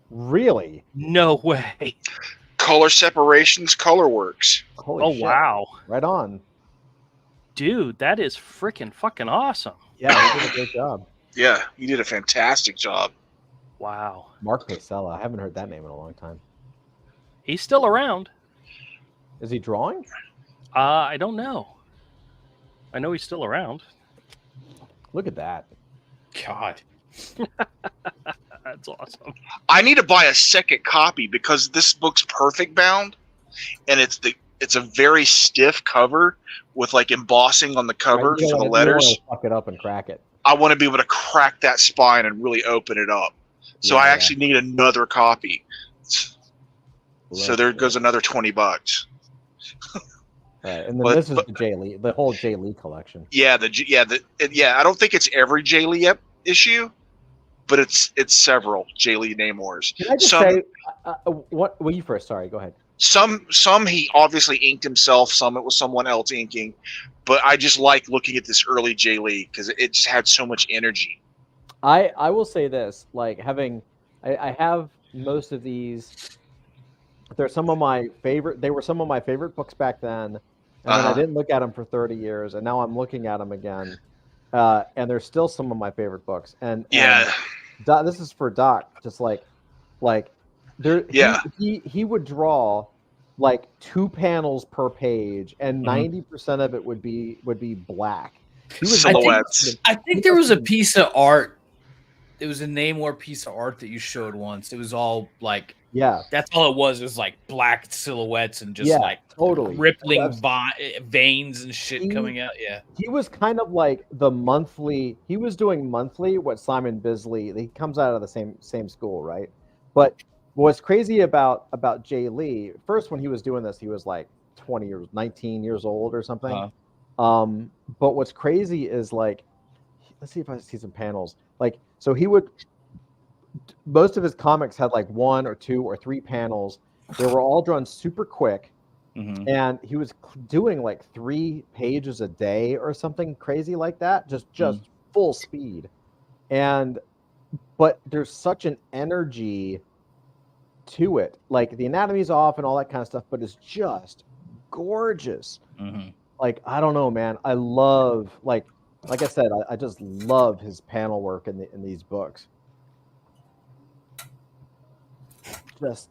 Really? No way. Color Separations, Colorworks. Holy Oh shit. wow, Right on. dude, that is freaking fucking awesome. Yeah, he did a great job. Yeah, he did a fantastic job. Wow. Mark Pasella. I haven't heard that name in a long time. He's still around. Is he drawing? I don't know. I know he's still around. Look at that. God. That's awesome. I need to buy a second copy because this book's perfect bound, and it's a very stiff cover with like embossing on the cover Right, you for don't the wanna- you don't letters. wanna fuck it up and crack it. I want to be able to crack that spine and really open it up. So I actually need another copy. So there goes another $20. Right, and then But- this is the Jay Lee, the whole Jay Lee collection. Yeah, I don't think it's every Jay Lee issue, but it's several Jay Lee Namors. Can I just say, what? Well, you first. Sorry, go ahead. Some he obviously inked himself. Some it was someone else inking. But I just like looking at this early Jay Lee because it just had so much energy. I will say this, like I have most of these. They're some of my favorite. They were some of my favorite books back then, and then I didn't look at them for 30 years, and now I'm looking at them again, and they're still some of my favorite books. And this is for Doc. Just like there. Yeah. He would draw like 2 panels per page, and 90% of it would be black. He was silhouettes. I think there was a piece of art. It was a Namor piece of art that you showed once. It was all like, that's all it was. It was like black silhouettes and just like totally rippling veins and shit coming out. Yeah. He was kind of like the monthly. He was doing monthly what Simon Bisley. He comes out of the same school, right? But what's crazy about Jay Lee? First, when he was doing this, he was like 19 years old or something. But what's crazy is like, let's see if I see some panels. Like, so he would. Most of his comics had like 1 or 2 or 3 panels. They were all drawn super quick. And he was doing like 3 pages a day or something crazy like that, just full speed. But there's such an energy to it. Like the anatomy's off and all that kind of stuff, but it's just gorgeous. Like, I don't know, man. I love, like I said, I just love his panel work in these books.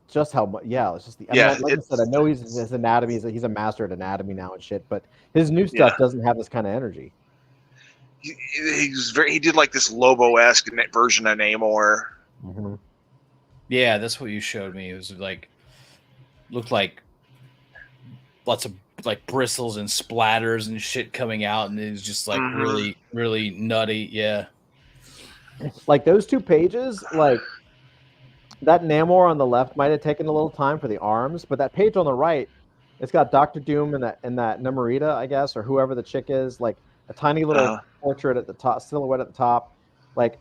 Just how much, it's just the. I said, I know his anatomy. He's a master at anatomy now and shit, but his new stuff doesn't have this kind of energy. He did like this Lobo-esque version of Namor. Yeah, that's what you showed me. It was like, looked like lots of like bristles and splatters and shit coming out, and it was just like really, really nutty. Yeah, like those 2 pages, like. That Namor on the left might have taken a little time for the arms, but that page on the right, it's got Dr. Doom and that Namorita, I guess, or whoever the chick is, like a tiny little portrait at the top, silhouette at the top, like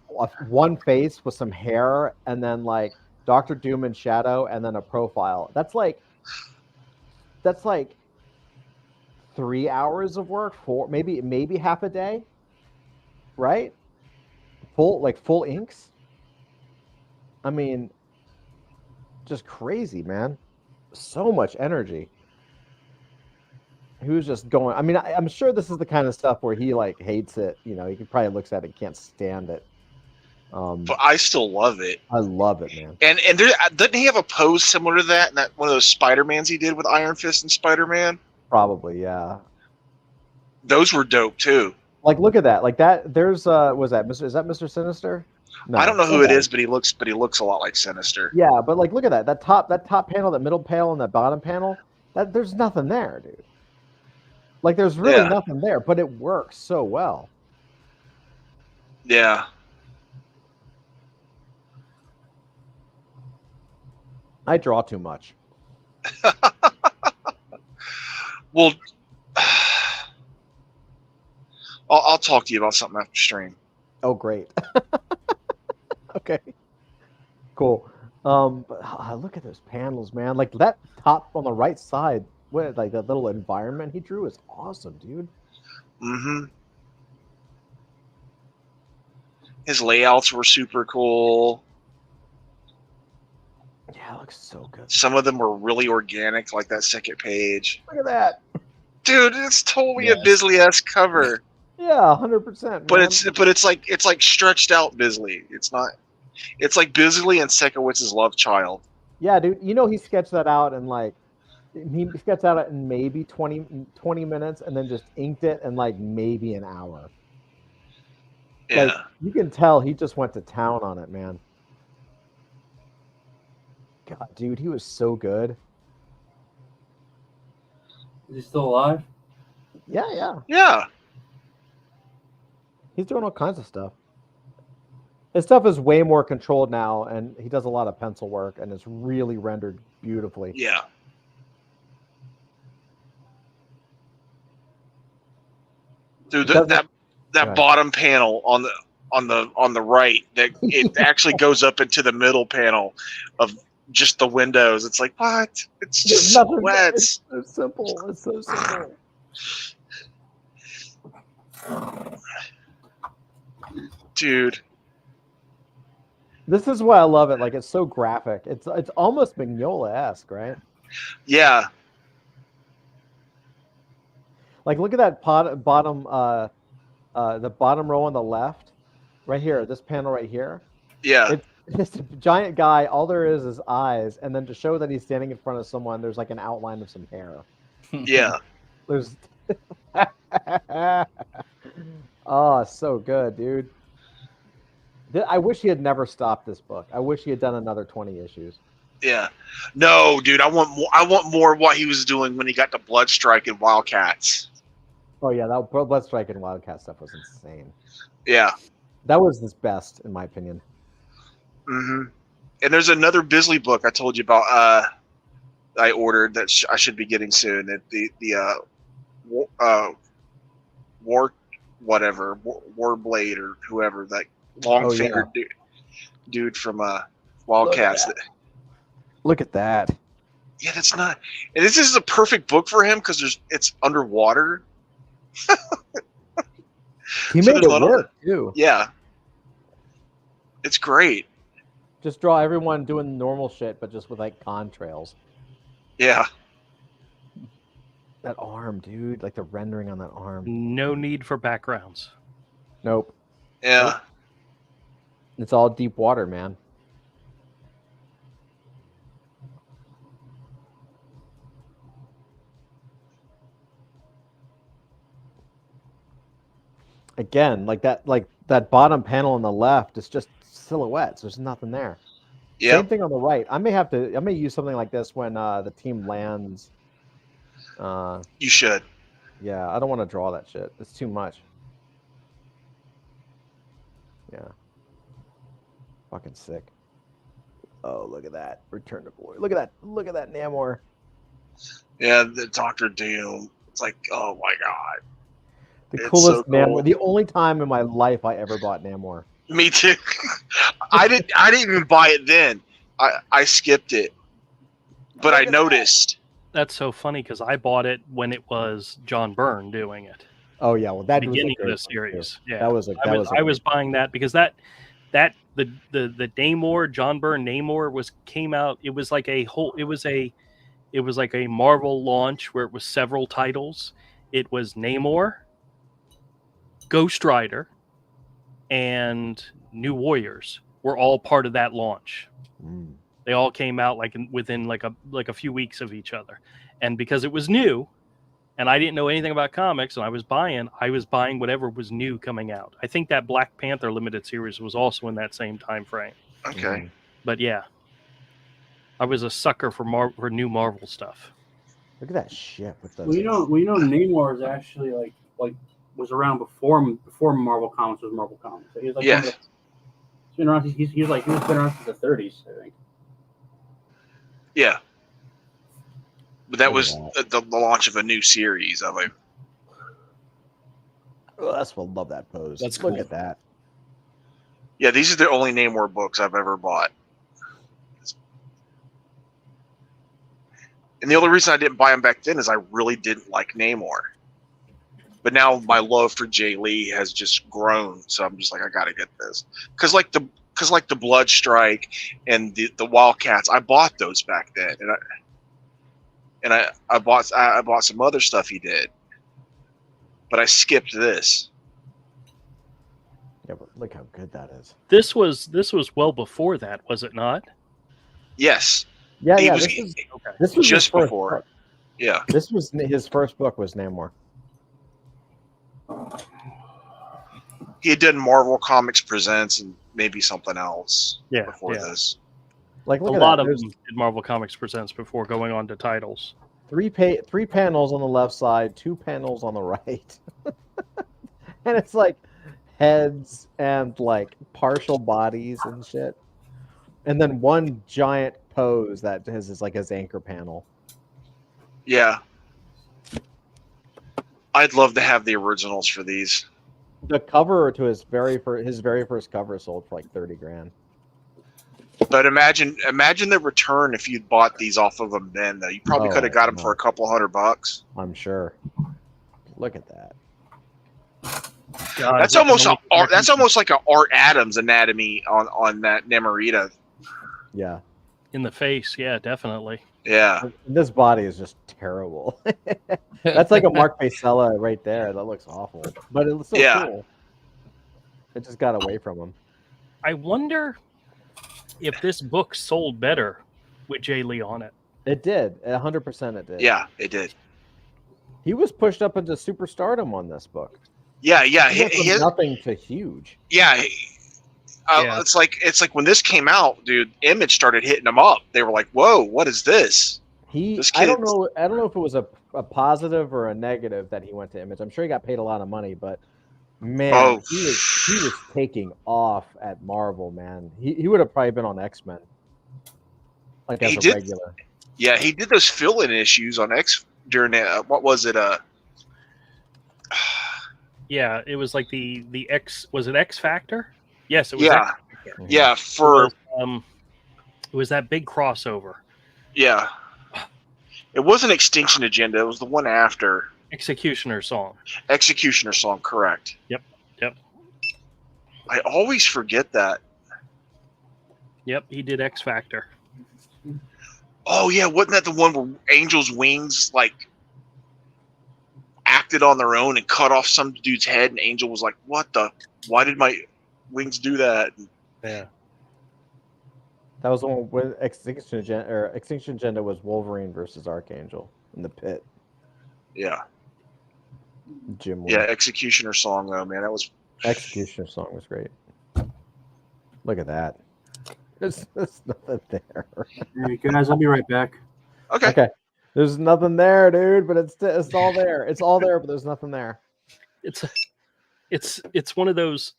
one face with some hair, and then like Dr. Doom in shadow, and then a profile. That's like 3 hours of work, 4, maybe half a day, right? Full inks. I mean, just crazy, man. So much energy. He was just going. I mean, I'm sure this is the kind of stuff where he like hates it. You know, he probably looks at it, can't stand it. But I still love it. I love it, man. And doesn't he have a pose similar to that in that one of those Spider-Mans he did with Iron Fist and Spider-Man? Probably, yeah. Those were dope too. Like, look at that. Like that. There's is that Mr. Sinister? No, I don't know who it is, but he looks a lot like Sinister. Yeah, but like, look at that. That top panel, that middle panel, and that bottom panel. That there's nothing there, dude. Like there's really nothing there, but it works so well. Yeah. I draw too much. Well, I'll talk to you about something after stream. Oh, great. Okay. Cool. But look at those panels, man. Like that top on the right side, what like that little environment he drew is awesome, dude. Mm-hmm. His layouts were super cool. Yeah, it looks so good. Some of them were really organic, like that second page. Look at that. Dude, it's totally a Bisley-esque cover. Yeah, 100%. But it's like stretched out Bisley. It's not. It's like Bisley and Sekowitz's love child. Yeah, dude. You know he sketched that out in like he sketched that out in maybe 20 minutes, and then just inked it in like maybe an hour. Yeah. Like, you can tell he just went to town on it, man. God, dude, he was so good. Is he still alive? Yeah. Yeah. He's doing all kinds of stuff. His stuff is way more controlled now, and he does a lot of pencil work, and it's really rendered beautifully. Yeah. Dude, that bottom panel on the right, that it actually goes up into the middle panel of just the windows. It's like, what? It's just silhouettes. It's so simple. It's so simple. Dude. This is why I love it. Like, it's so graphic. It's almost Mignola-esque, right? Yeah. Like, look at that bottom the bottom row on the left, right here. This panel right here. Yeah. It's a giant guy. All there is eyes, and then to show that he's standing in front of someone, there's like an outline of some hair. Yeah. There's. Oh, so good, dude. I wish he had never stopped this book. I wish he had done another 20 issues. Yeah. No, dude, I want more of what he was doing when he got to Bloodstrike and Wildcats. Oh yeah, that Bloodstrike and Wildcat stuff was insane. Yeah. That was his best, in my opinion. Mm-hmm. And there's another Bisley book I told you about. I ordered that I should be getting soon. Warblade or whoever, that long fingered dude from Wildcats. Look at that. Yeah, that's not. And this is a perfect book for him because it's underwater. He made it work too. Yeah, it's great. Just draw everyone doing normal shit, but just with like contrails. Yeah. That arm, dude. Like the rendering on that arm. No need for backgrounds. Nope. Yeah. Nope. It's all deep water, man. Again, like that bottom panel on the left is just silhouettes. There's nothing there. Yeah. Same thing on the right. I may use something like this when the team lands. You should. Yeah, I don't want to draw that shit. It's too much. Yeah. Fucking sick. Oh, look at that. Return to glory. Look at that. Look at that Namor. Yeah, the Dr. Doom. It's like, oh my god. The coolest Namor. The only time in my life I ever bought Namor. Me too. I didn't even buy it then. I skipped it. But I noticed. That's so funny because I bought it when it was John Byrne doing it. Oh yeah, well that beginning was of the series. Yeah, I was buying that because the Namor, John Byrne Namor came out. It was like a Marvel launch where it was several titles. It was Namor, Ghost Rider, and New Warriors were all part of that launch. Mm. They all came out within a few weeks of each other, and because it was new, and I didn't know anything about comics, and I was buying whatever was new coming out. I think that Black Panther limited series was also in that same time frame. Okay, but yeah, I was a sucker for new Marvel stuff. Look at that shit with those. Well, you know, Namor is actually like was around before Marvel Comics was Marvel Comics. So he was like Yeah. one of the, he's been around. He's been around since the 30s, I think. Yeah. But that was the launch of a new series of it. Oh, that's what love that pose. That's Look cool. at that. Yeah, these are the only Namor books I've ever bought. And the only reason I didn't buy them back then is I really didn't like Namor. But now my love for Jay Lee has just grown, so I'm just like, I gotta get this. Because like the Blood Strike and the Wildcats, I bought those back then, and I bought some other stuff he did, but I skipped this. Yeah, but look how good that is. This was well before that, was it not? Yes. Yeah, He yeah. was- This was just his first before. book. Yeah. This was his first book was Namor. He had done Marvel Comics Presents and maybe something else before yeah. this. Like, look a at lot that. of There's them did Marvel Comics Presents before going on to titles. three panels on the left side, 2 panels on the right. And it's like heads and like partial bodies and shit. And then one giant pose that is like his anchor panel. Yeah. I'd love to have the originals for these. The cover to his very first cover sold for like 30 grand. But imagine the return if you'd bought these off of them then. Though. You probably could have got them for a couple $100. I'm sure. Look at that. God, That's almost like a Art Adams anatomy on that Namorita. Yeah. In the face, yeah, definitely. Yeah. This body is just terrible. That's like a Mark Pacella right there. That looks awful. But it looks so cool. It just got away from him. I wonder if this book sold better with Jay Lee on it. It did. 100% it did. Yeah, it did. He was pushed up into superstardom on this book. Yeah, yeah. He went from nothing to huge. Yeah. It's like when this came out, dude, Image started hitting him up. They were like, "Whoa, what is this?" I don't know if it was a positive or a negative that he went to Image. I'm sure he got paid a lot of money, but man, he was taking off at Marvel, man. He would have probably been on X-Men. Like as a regular. Yeah, he did those fill-in issues on X during what was it? Yeah, it was like the X. Was it X Factor? Yes, it was. Yeah, X Factor. Yeah. It was that big crossover. Yeah, it wasn't Extinction Agenda. It was the one after Executioner Song. Executioner Song, correct? Yep. I always forget that. Yep, he did X Factor. Oh yeah, wasn't that the one where Angel's wings like acted on their own and cut off some dude's head, and Angel was like, "What the? Why did my wings do that?" Yeah. That was the one with Extinction Agenda was Wolverine versus Archangel in the pit. Yeah. Jim. Yeah, Executioner Song though, man, that was Executioner Song was great. Look at that. There's nothing there. Hey guys, I'll be right back. Okay. There's nothing there, dude, but it's all there. It's all there, but there's nothing there. It's one of those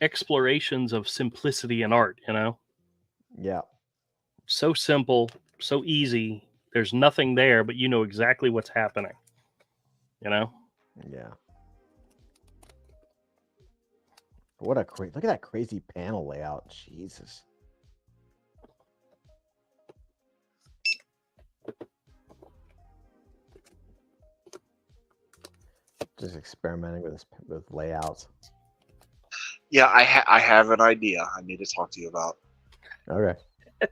explorations of simplicity in art, you know? Yeah. So simple, so easy. There's nothing there, but you know exactly what's happening. You know? Yeah. Look at that crazy panel layout. Jesus. Just experimenting with layouts. Yeah, I have an idea I need to talk to you about. Okay. Do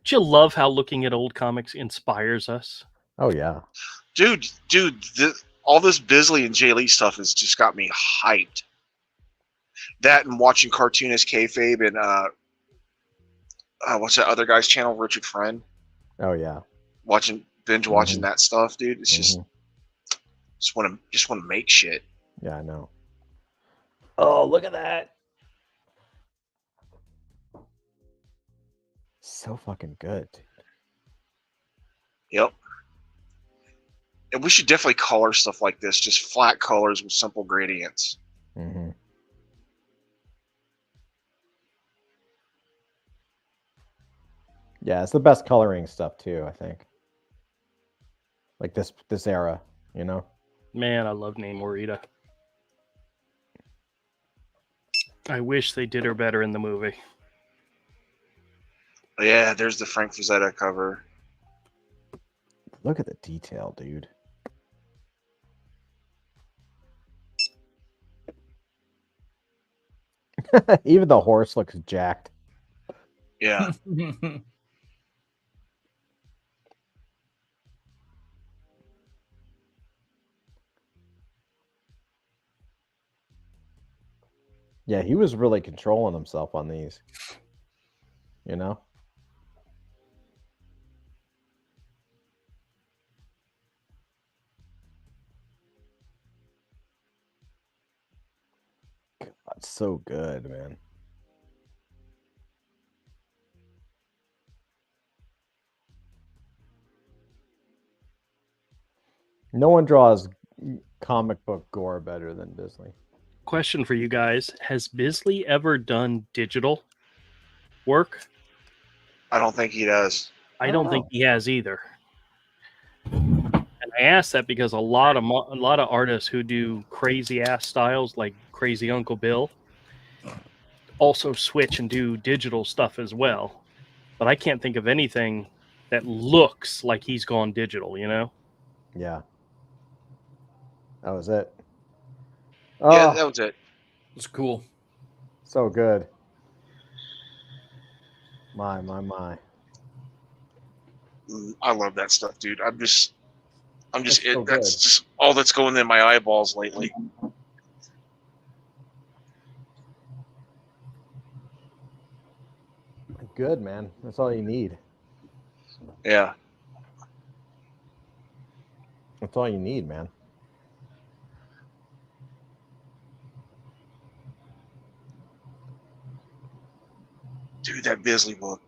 you love how looking at old comics inspires us? Oh yeah. Dude, all this Bisley and Jay Lee stuff has just got me hyped. That and watching Cartoonist Kayfabe and what's that other guy's channel, Richard Friend? Oh yeah. Binge watching that stuff, dude. It's just want to make shit. Yeah, I know. Oh, look at that. So fucking good. Yep. And we should definitely color stuff like this, just flat colors with simple gradients. Mm-hmm. Yeah, it's the best coloring stuff too, I think. Like this era, you know? Man, I love Namorita. I wish they did her better in the movie. Yeah, there's the Frank Frazetta cover. Look at the detail, dude. Even the horse looks jacked. Yeah. Yeah, he was really controlling himself on these. You know? God, so good, man. No one draws comic book gore better than Bisley. Question for you guys. Has Bisley ever done digital work? I don't think he does. I don't think he has either. And I ask that because a lot of artists who do crazy ass styles like Crazy Uncle Bill also switch and do digital stuff as well. But I can't think of anything that looks like he's gone digital, you know? Yeah. That was it. Yeah, Oh, that was it. It's cool. so good. My. I love that stuff, dude. That's so just all that's going in my eyeballs lately. Good, man. That's all you need. Yeah. That's all you need, man. Dude, that Bisley book.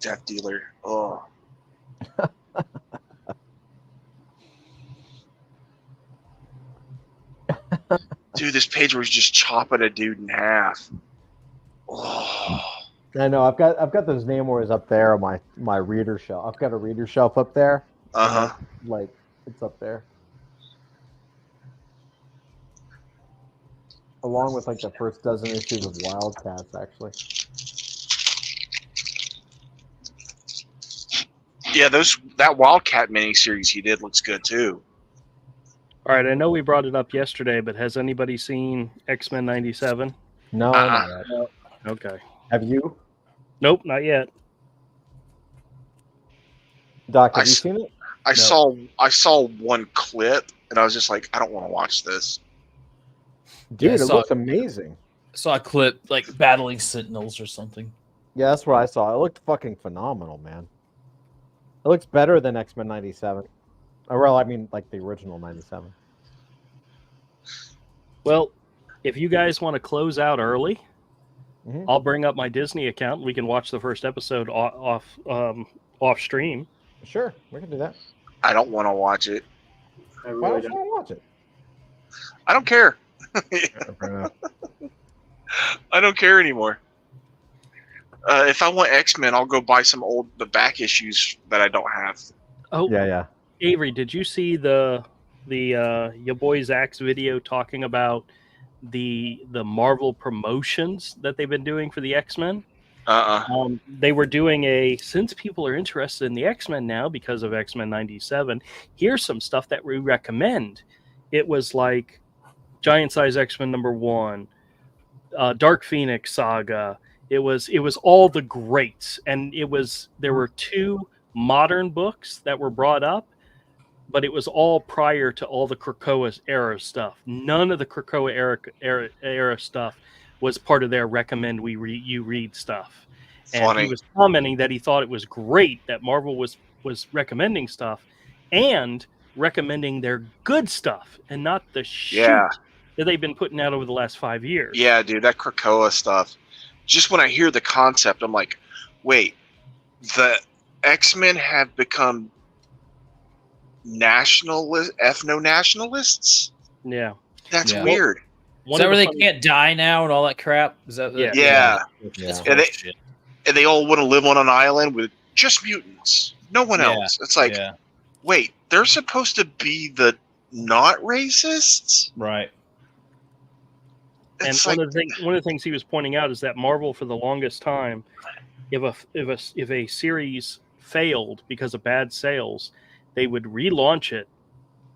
Death Dealer. Oh. Dude, this page where he's just chopping a dude in half. Oh. I know. I've got those Namors up there on my reader shelf. I've got a reader shelf up there. Uh-huh. Like it's up there. Along with like the first dozen issues of Wildcats, actually. Yeah, that Wildcat miniseries he did looks good too. All right, I know we brought it up yesterday, but has anybody seen X-Men 97? No, not yet. No. Okay. Have you? Nope, not yet. Doc, have you seen it? I saw one clip and I was just like, I don't want to watch this. Dude, Yeah, it looks amazing. I saw a clip like battling Sentinels or something. Yeah, that's what I saw. It looked fucking phenomenal, man. It looks better than X-Men 97. Well, I mean, like the original 97. Well, if you guys want to close out early, Mhm. I'll bring up my Disney account. We can watch the first episode off stream. Sure, we can do that. I don't want to watch it. I Why really don't you don't. want to watch it? I don't care. Fair enough. I don't care anymore. If I want X-Men, I'll go buy the back issues that I don't have. Oh, Yeah. Avery, did you see the your boy Zach's video talking about the Marvel promotions that they've been doing for the X-Men? They were doing since people are interested in the X-Men now because of X-Men 97, here's some stuff that we recommend. It was like Giant Size X-Men #1, Dark Phoenix Saga. It was all the greats, and there were 2 modern books that were brought up, but it was all prior to all the Krakoa era stuff. None of the Krakoa era stuff was part of their recommend you read stuff. And Funny. he was commenting that he thought it was great that Marvel was recommending stuff and recommending their good stuff and not the shit that they've been putting out over the last 5 years. Yeah, dude, that Krakoa stuff. Just when I hear the concept, I'm like, wait, the X-Men have become ethno-nationalists. Yeah, That's Yeah. weird. Is that where they can't die now and all that crap? Is that Yeah. That's And bullshit. they all want to live on an island with just mutants, no one else. It's like, wait, they're supposed to be the not racists, right? And one of the things he was pointing out is that Marvel, for the longest time, if a series failed because of bad sales, they would relaunch it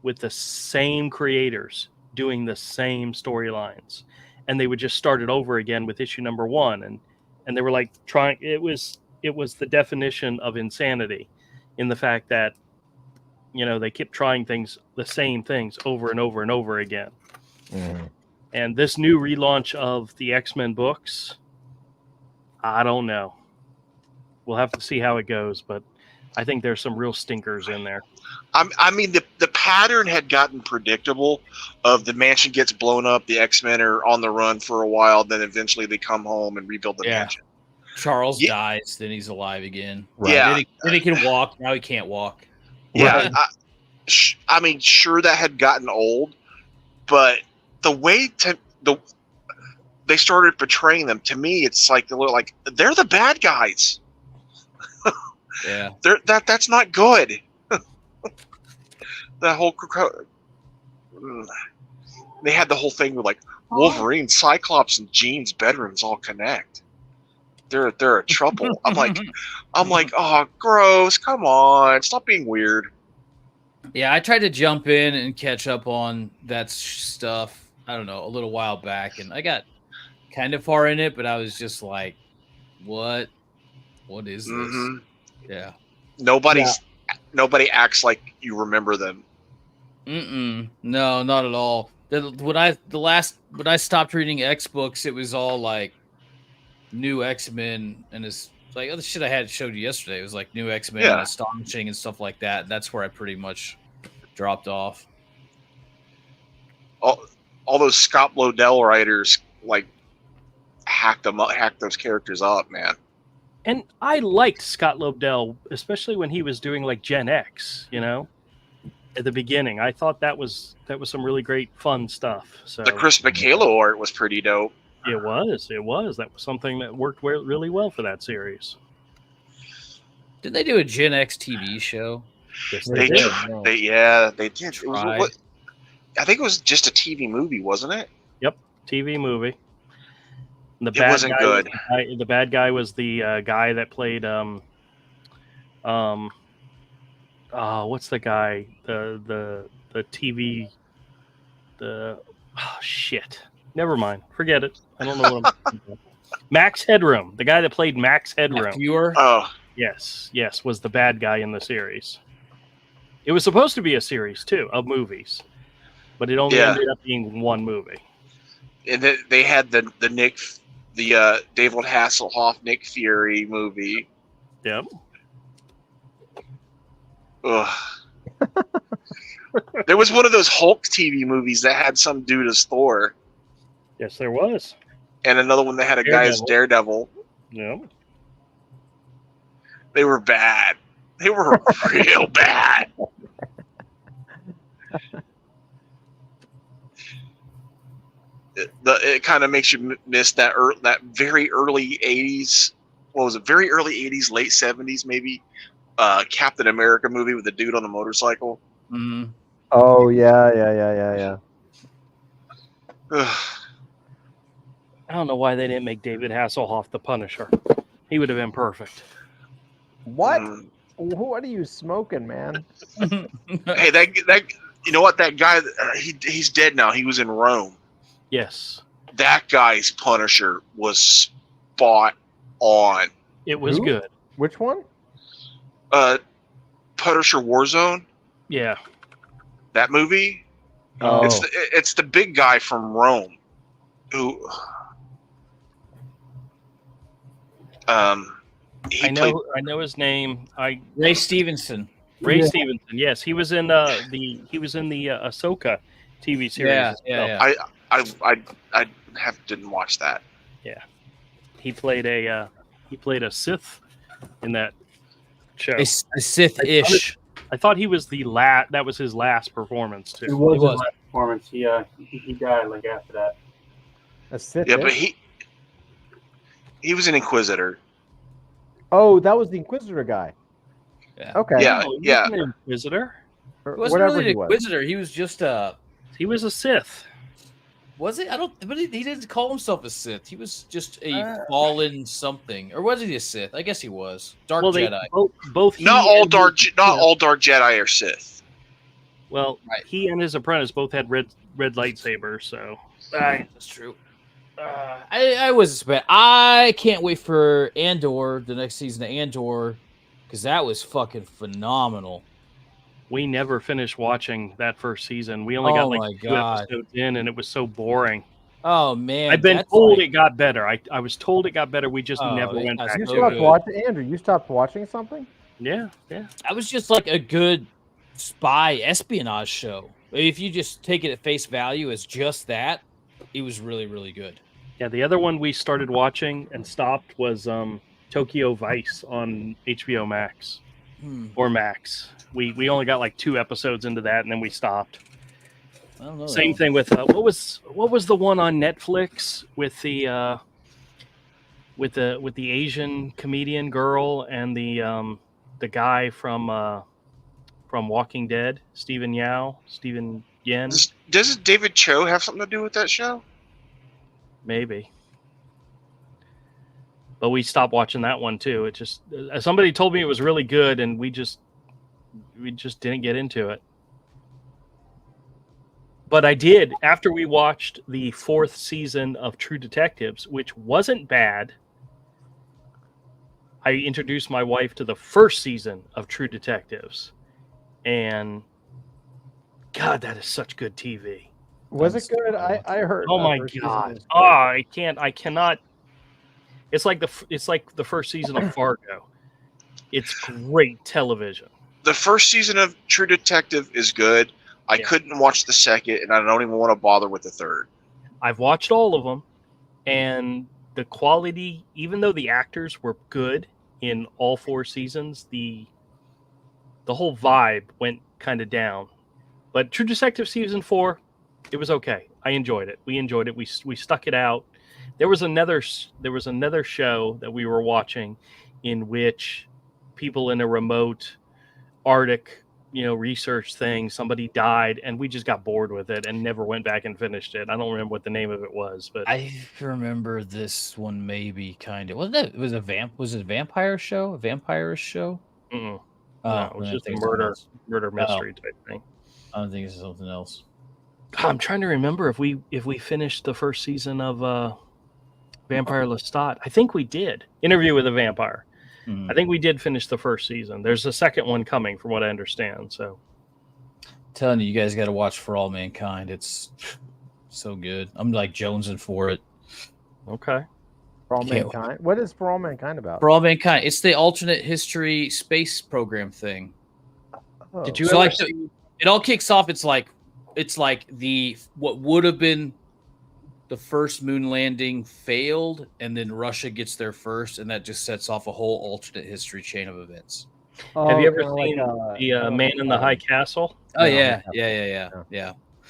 with the same creators doing the same storylines, and they would just start it over again with issue number 1, and they were like trying. It was the definition of insanity, in the fact that they kept trying the same things over and over and over again. Mm-hmm. And this new relaunch of the X-Men books, I don't know. We'll have to see how it goes, but I think there's some real stinkers in there. I mean, the pattern had gotten predictable. Of the mansion gets blown up, the X-Men are on the run for a while, then eventually they come home and rebuild the mansion. Charles dies, then he's alive again. Right. Yeah. Then he can walk. Now he can't walk. Yeah, I mean, sure, that had gotten old, but the way they started portraying them, to me, it's like they're the bad guys. Yeah, that's not good. The whole they had the whole thing with Wolverine, Cyclops, and Jean's bedrooms all connect. They're a trouble. I'm like, oh, gross! Come on, stop being weird. Yeah, I tried to jump in and catch up on that stuff. I don't know, a little while back, and I got kind of far in it, but I was just like, "What? What is this?" Mm-hmm. Yeah. Nobody acts like you remember them. No, not at all. When I stopped reading X books, it was all like new X-Men, and it's like other shit I had showed you yesterday. It was like new X-Men, and Astonishing, and stuff like that. That's where I pretty much dropped off. All those Scott Lobdell writers hacked those characters up, man. And I liked Scott Lobdell, especially when he was doing Gen X, at the beginning. I thought that was some really great fun stuff. So the Chris Bacalo art was pretty dope. It was. That was something that worked really well for that series. Did they do a Gen X TV show? Yes, They did. They did. Tried. I think it was just a TV movie, wasn't it? Yep, TV movie. It wasn't good. The bad guy was the guy that played what's the guy? The TV shit. Never mind. Forget it. I don't know what I'm Max Headroom. The guy that played Max Headroom. Yes, was the bad guy in the series. It was supposed to be a series too of movies, but it only ended up being one movie. And they had the David Hasselhoff Nick Fury movie. Yep. Ugh. There was one of those Hulk TV movies that had some dude as Thor. Yes, there was. And another one that had a guy as Daredevil. Yep. They were bad. They were real bad. It kind of makes you miss that very early 80s. What was it? Very early 80s, late 70s, maybe. Captain America movie with the dude on the motorcycle. Mm-hmm. Oh yeah. I don't know why they didn't make David Hasselhoff the Punisher. He would have been perfect. What? What are you smoking, man? Hey, that you know what? That guy, he's dead now. He was in Rome. Yes. That guy's Punisher was spot on. It was good. Which one? Punisher Warzone. Yeah. That movie. Oh. It's the big guy from Rome, who. I know his name. Ray Stevenson. Ray Stevenson. Yes, he was in the Ahsoka TV series. Yeah. I didn't watch that. Yeah, he played a Sith in that show. A Sith-ish. I thought he was the last. That was his last performance too. It was his last performance. He died like after that. A Sith. Yeah, but he was an Inquisitor. Oh, that was the Inquisitor guy. Yeah. Okay. Yeah, Oh, he yeah. wasn't an Inquisitor. Or He wasn't whatever really he an was. Inquisitor. He was just He was a Sith. Was it? I don't. But he didn't call himself a Sith. He was just a fallen something, or was he a Sith? I guess he was Dark Jedi. Both Not he all and dark. his- Not all Dark Jedi are Sith. Well, Right. he and his apprentice both had red lightsabers. So That's true. I was. I can't wait for Andor, the next season of Andor, because that was fucking phenomenal. we never finished watching that first season. We only got Oh my like 2 God. episodes in, and it was so boring. Oh man, I've been that's told like- it got better. I was told it got better. We just Oh, never it went has back. You so stopped good. watching, Andrew. You stopped watching something? Yeah. That was just like a good spy espionage show. If you just take it at face value as just that, it was really, really good. Yeah, the other one we started watching and stopped was Tokyo Vice on HBO Max or Max. We only got like 2 episodes into that, and then we stopped. I don't know. Same thing with what was the one on Netflix with the Asian comedian girl and the guy from Walking Dead, Stephen Yen. Doesn't David Cho have something to do with that show? Maybe. But we stopped watching that one too. It just somebody told me it was really good, and we just didn't get into it. But I did after we watched the 4th season of True Detectives, which wasn't bad. I introduced my wife to the 1st season of True Detectives, and God, that is such good TV. Was it good? I heard. Oh my first season God! was Oh, I cannot. It's like the 1st season of Fargo. It's great television. The first season of True Detective is good. I couldn't watch the second, and I don't even want to bother with the third. I've watched all of them, and the quality, even though the actors were good in all 4 seasons, the whole vibe went kind of down. But True Detective season 4, it was okay. I enjoyed it. We enjoyed it. We stuck it out. There was another show that we were watching in which people in a remote Arctic, research thing, somebody died, and we just got bored with it and never went back and finished it. I don't remember what the name of it was, but I remember this one maybe kind of. Wasn't it? Was it a vampire show? A vampire show? no, it was then I just a think it's something murder else. mystery type thing. I don't think it's something else. I'm trying to remember if we finished the 1st season of Vampire Lestat. I think we did. Interview with a Vampire. I think we did finish the 1st season. There's a 2nd one coming, from what I understand. So, telling you guys got to watch For All Mankind. It's so good. I'm like jonesing for it. Okay. For All Mankind. What is For All Mankind about? For All Mankind. It's the alternate history space program thing. Oh. Did you So ever like it all kicks off. It's like what would have been the first moon landing failed, and then Russia gets there first, and that just sets off a whole alternate history chain of events. Have you ever kinda seen like, the Man in the High Castle? Oh yeah.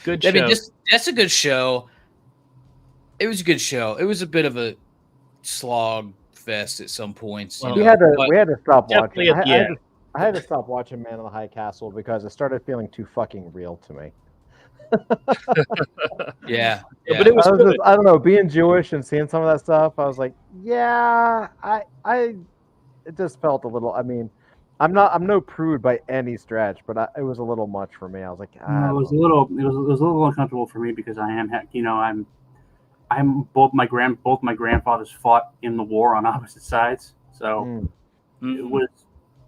Good I show. mean, that's a good show. It was a good show. It was a bit of a slog fest at some points. We had to stop definitely watching. at the end. I had to stop watching Man in the High Castle because it started feeling too fucking real to me. Yeah, but it was good. I don't know, being Jewish and seeing some of that stuff, I was like, yeah, it just felt a little. I mean, I'm no prude by any stretch, but it was a little much for me. I was like, It was a little uncomfortable for me because I'm both my grandfathers fought in the war on opposite sides, so it was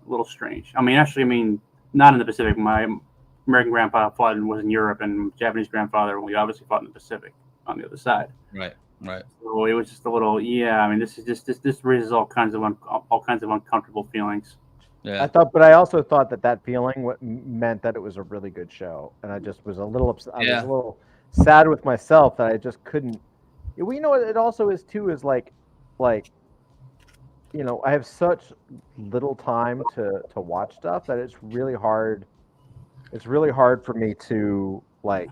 a little strange. I mean, not in the Pacific. My American grandpa fought and was in Europe, and Japanese grandfather, we obviously fought in the Pacific on the other side. Right. So it was just a little, I mean, this raises all kinds of uncomfortable feelings. Yeah. I also thought that feeling meant that it was a really good show, and I just was a little upset. I was a little sad with myself that I just couldn't. Well, you know what it also is too is like I have such little time to watch stuff that it's really hard. It's really hard for me to like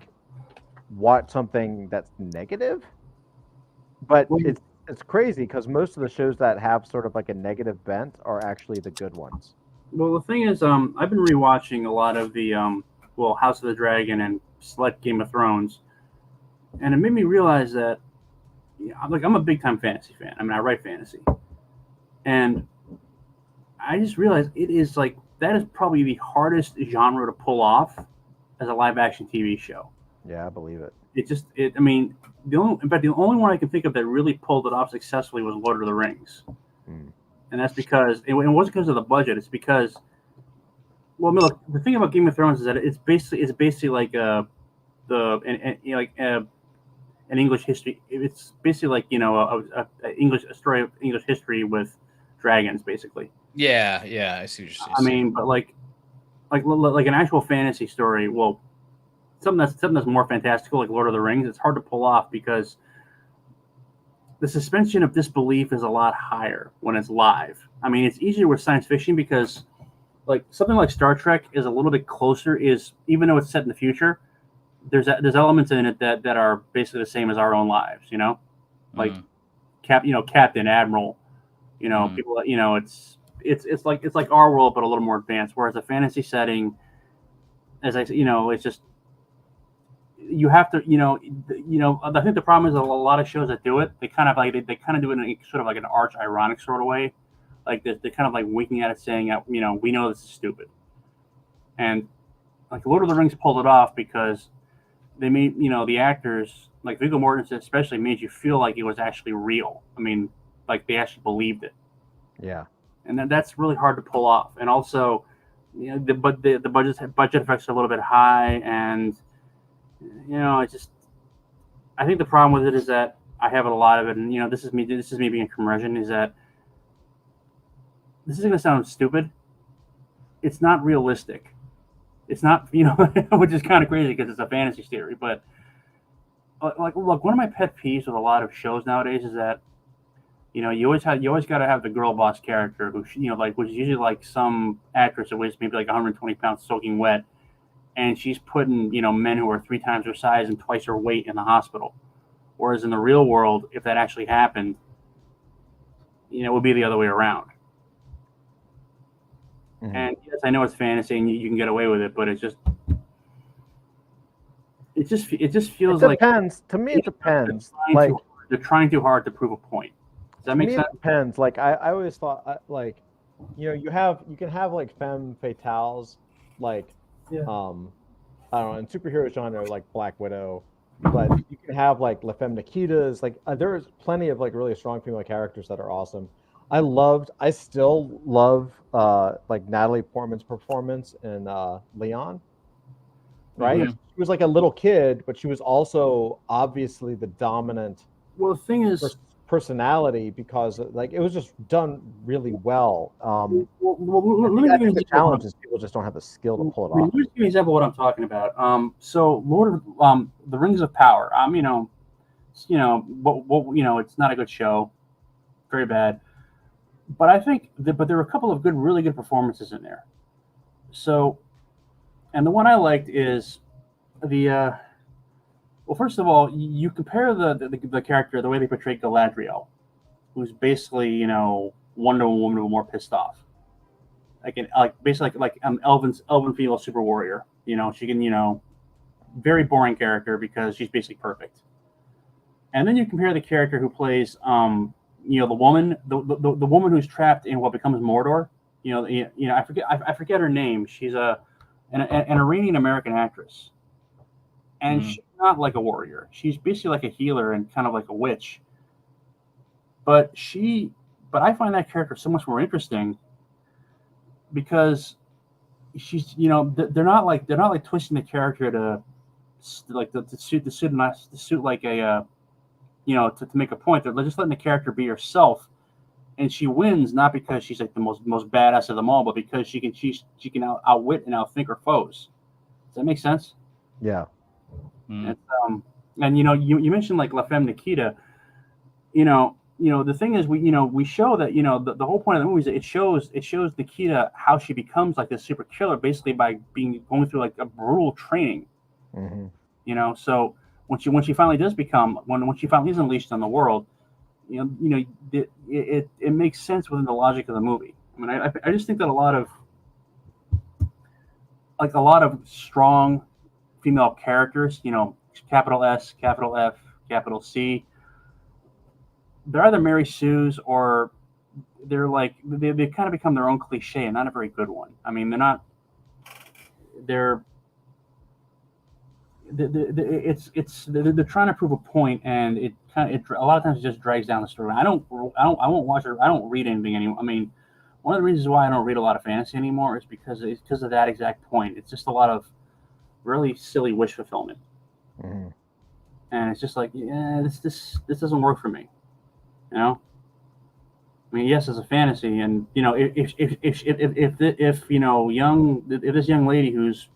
watch something that's negative. But it's crazy because most of the shows that have sort of like a negative bent are actually the good ones. Well, the thing is, I've been rewatching a lot of the House of the Dragon and select Game of Thrones, and it made me realize that I'm a big time fantasy fan. I mean, I write fantasy, and I just realized it is like that is probably the hardest genre to pull off as a live action TV show. Yeah, I believe it. I mean, the only one I can think of that really pulled it off successfully was Lord of the Rings. And that's because it wasn't because of the budget. It's because, well, I mean, look, the thing about Game of Thrones is that it's basically like an English history. It's basically like a story of English history with dragons, basically. Yeah, I see what you're saying. I mean, but like an actual fantasy story. Well, something that's more fantastical, like Lord of the Rings. It's hard to pull off because the suspension of disbelief is a lot higher when it's live. I mean, it's easier with science fiction because, like, something like Star Trek is a little bit closer. Even though it's set in the future, there's elements in it that are basically the same as our own lives. Like Captain, Admiral. People. It's like our world but a little more advanced. Whereas a fantasy setting, as I it's just. You have to, I think the problem is a lot of shows that do it, they kind of do it in a sort of like an arch ironic sort of way. Like they're kind of like winking at it saying, we know this is stupid. And like Lord of the Rings pulled it off because they made, the actors, like Viggo Mortensen especially, made you feel like it was actually real. I mean, like they actually believed it. Yeah. And that's really hard to pull off. And also, the budget effects are a little bit high, and I think the problem with it is that I have a lot of it, and this is me being curmudgeon, is that this is going to sound stupid. It's not realistic. It's not, which is kind of crazy because it's a fantasy theory. But like, look, one of my pet peeves with a lot of shows nowadays is that you always got to have the girl boss character who which is usually like some actress that weighs maybe like 120 pounds soaking wet. And she's putting, men who are 3 times her size and twice her weight in the hospital. Whereas in the real world, if that actually happened, it would be the other way around. Mm-hmm. And yes, I know it's fantasy and you can get away with it, but it just feels like it depends. To me, it depends. They're trying too hard to prove a point. Does that make sense? It depends. Like I always thought, you can have like femme fatales, like. Yeah. I don't know, in superhero genre like Black Widow, but you can have like La Femme Nikitas. Like there's plenty of like really strong female characters that are awesome. I still love like Natalie Portman's performance in Leon. Right? Mm-hmm. She was like a little kid, but she was also obviously the dominant. Well, the thing is. Personality, because like it was just done really well. Let me give you the challenge is people just don't have the skill to pull it off. Let me give you an example of what I'm talking about. So Lord of the Rings of Power. It's not a good show, very bad. But I think but there were a couple of really good performances in there. So, and the one I liked is the. Well, first of all, you compare the character, the way they portrayed Galadriel, who's basically, Wonder Woman but more pissed off. Basically like elven female super warrior. She can, very boring character because she's basically perfect. And then you compare the character who plays, the woman, the woman who's trapped in what becomes Mordor. I forget her name. She's an Iranian American actress. And she's not like a warrior. She's basically like a healer and kind of like a witch. But I find that character so much more interesting because she's, they're not like twisting the character to suit like a, to make a point. They're just letting the character be herself, and she wins not because she's like the most badass of them all, but because she can outwit and outthink her foes. Does that make sense? Yeah. And you mentioned like La Femme Nikita, the thing is, we show that, the whole point of the movie is that it shows Nikita how she becomes like this super killer, basically by going through like a brutal training. Mm-hmm. So when she finally does become, when she finally is unleashed on the world, it makes sense within the logic of the movie. I mean, I just think that a lot of strong female characters, capital S, capital F, capital C, they're either Mary Sue's or they're like they kind of become their own cliche and not a very good one. I mean, they're trying to prove a point, and it a lot of times it just drags down the story. I won't watch it. I don't read anything anymore. I mean, one of the reasons why I don't read a lot of fantasy anymore is because of that exact point. It's just a lot of really silly wish fulfillment, and it's just like, yeah, this doesn't work for me. I mean, yes, it's a fantasy, and if this young lady who's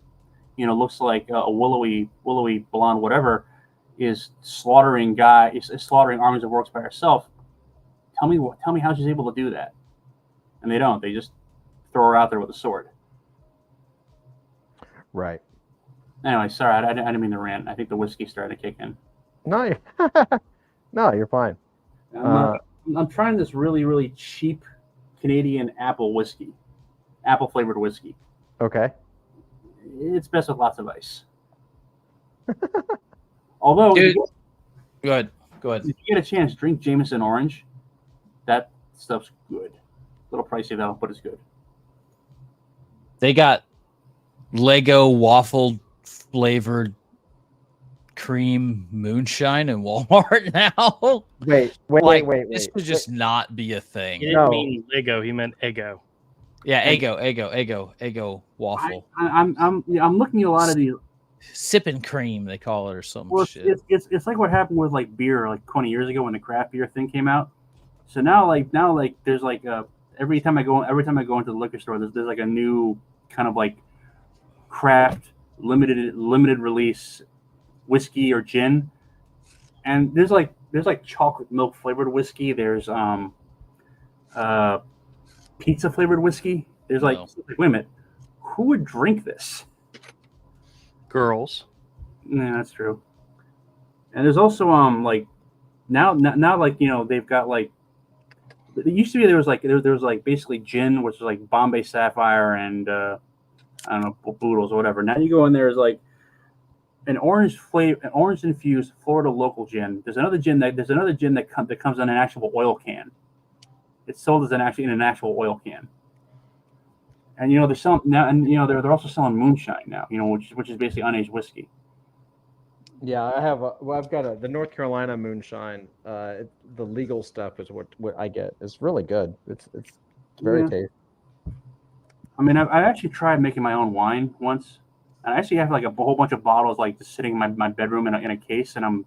looks like a willowy blonde whatever is slaughtering armies of orcs by herself, tell me how she's able to do that. And they don't. They just throw her out there with a sword. Right. Anyway, sorry, I didn't mean to rant. I think the whiskey started to kick in. No, no, you're fine. I'm trying this really, really cheap Canadian apple flavored whiskey. Okay. It's best with lots of ice. Although, Dude, go ahead. If you get a chance, drink Jameson Orange. That stuff's good. A little pricey though, but it's good. They got Lego waffle flavored cream moonshine in Walmart now. Wait. This would just not be a thing. He didn't mean Lego. He meant Eggo. Yeah, Eggo waffle. I'm looking at a lot of these sipping cream, they call it, or some shit. It's like what happened with like beer like 20 years ago when the craft beer thing came out. So now there's like every time I go into the liquor store, there's like a new kind of like craft limited release whiskey or gin, and there's like chocolate milk flavored whiskey. There's pizza flavored whiskey. There's like, wait a minute, who would drink this? Girls. Yeah, that's true. And there's also like now like they've got like, it used to be there was like basically gin, which is like Bombay Sapphire and I don't know, Boodles or whatever. Now you go in, there's like an orange infused Florida local gin. There's another gin that comes in an actual oil can. It's sold in an actual oil can. And they're selling now, and they're also selling moonshine now. Which is basically unaged whiskey. Yeah, I've got the North Carolina moonshine. The legal stuff is what I get. It's really good. It's very tasty. I mean, I actually tried making my own wine once, and I actually have like a whole bunch of bottles like just sitting in my bedroom in a case, and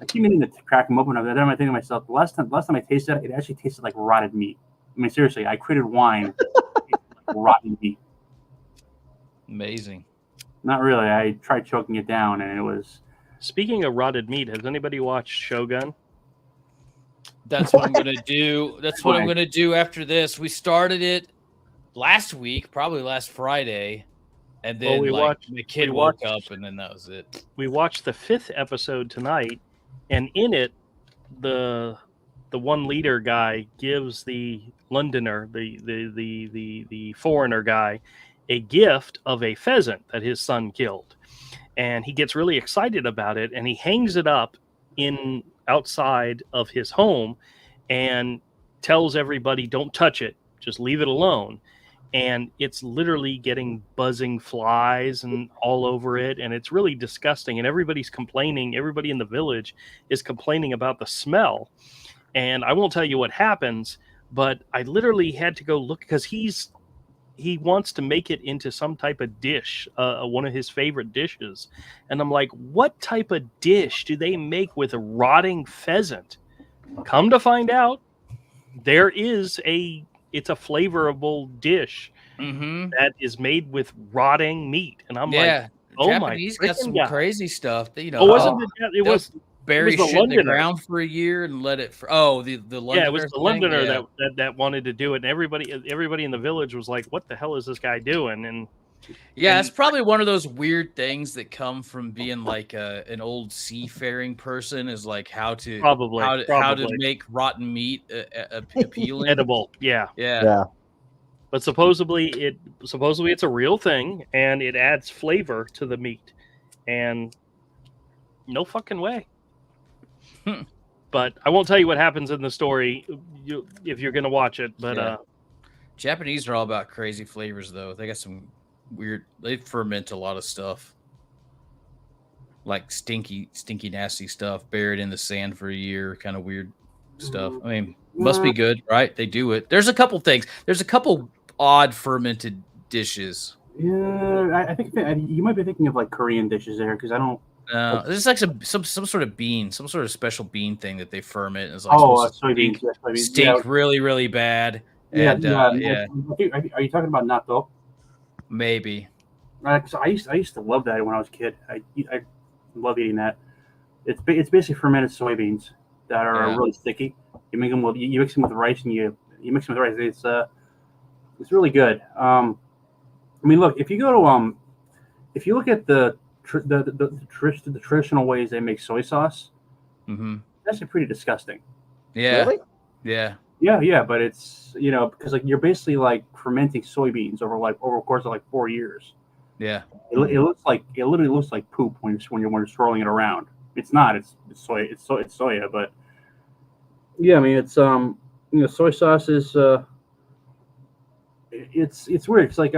I keep meaning to crack them open. Then I'm thinking to myself, the last time I tasted it actually tasted like rotted meat. I mean, seriously, I created wine like rotten meat. Amazing. Not really. I tried choking it down, and it was. Speaking of rotted meat, has anybody watched Shogun? That's what I'm gonna do. That's what I'm gonna do after this. We started it last week, probably last Friday, and then my kid woke up, and then that was it. We watched the 5th episode tonight, and in it, the one leader guy gives the Londoner, the foreigner guy, a gift of a pheasant that his son killed. And he gets really excited about it, and he hangs it up outside of his home and tells everybody, don't touch it, just leave it alone. And it's literally getting buzzing flies and all over it, and it's really disgusting. And everybody's complaining. Everybody in the village is complaining about the smell. And I won't tell you what happens, but I literally had to go look because he wants to make it into some type of dish, one of his favorite dishes. And I'm like, what type of dish do they make with a rotting pheasant? Come to find out, it's a flavorable dish that is made with rotting meat. And I'm like, oh Japanese my got some crazy stuff. That, wasn't it? It was bury the shit in the Londoner. ground for a year and let it. The Londoner. Yeah, it was the thing? Londoner Yeah. that wanted to do it, and everybody in the village was like, "What the hell is this guy doing?" And Yeah, it's probably one of those weird things that come from being like an old seafaring person, is like how to make rotten meat appealing, edible. Yeah. yeah. But supposedly it's a real thing, and it adds flavor to the meat, and no fucking way. But I won't tell you what happens in the story if you're going to watch it. But Japanese are all about crazy flavors, though. They got some weird. They ferment a lot of stuff, like stinky, nasty stuff, buried in the sand for a year, kind of weird stuff. I mean, must be good, right? They do it. There's a couple things. There's a couple odd fermented dishes. Yeah, I think you might be thinking of like Korean dishes there, because I don't. There's like some sort of bean, some sort of special bean thing that they ferment. It's like soybeans. Stink really, really bad. Yeah, And, yeah. Are you talking about natto? Maybe. So I used to love that when I was a kid. I love eating that. It's basically fermented soybeans that are really sticky. You make them you mix them with rice, and you mix them with rice. It's really good. I mean, look, if you go to if you look at the traditional ways they make soy sauce, it's actually pretty disgusting. Yeah. Really? Yeah. Yeah, but it's because like you're basically like fermenting soybeans over a course of like 4 years. Yeah. It literally looks like poop when you're swirling it around. It's not. It's soy. It's soya. But yeah, I mean it's soy sauce is it's weird. It's like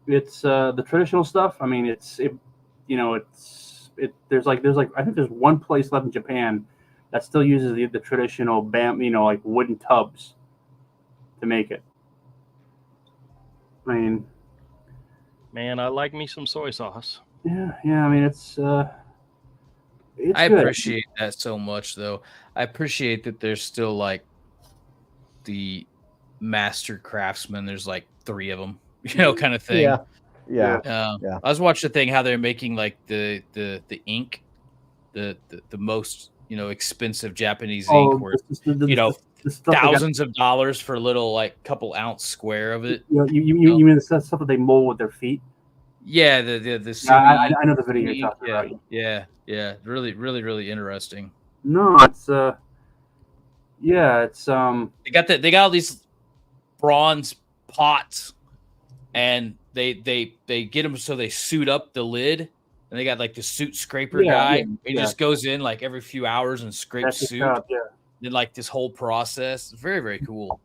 it's the traditional stuff. I mean there's like I think there's one place left in Japan that still uses the traditional like wooden tubs to make it. I mean, man, I like me some soy sauce. Yeah. I mean, it's I good. appreciate that so much, though. I appreciate that there's still like the master craftsmen. There's like 3 of them, kind of thing. Yeah. I was watching the thing how they're making like the ink, the most expensive Japanese ink, where thousands of dollars for a little like couple ounce square of it. You mean the stuff that they mold with their feet? Yeah, the I know the video you're talking about. Yeah, really interesting. No, it's they got all these bronze pots, and they get them so they suit up the lid, and they got like the suit scraper guy. He just goes in like every few hours and scrapes suit. Then like this whole process, it's very, very cool.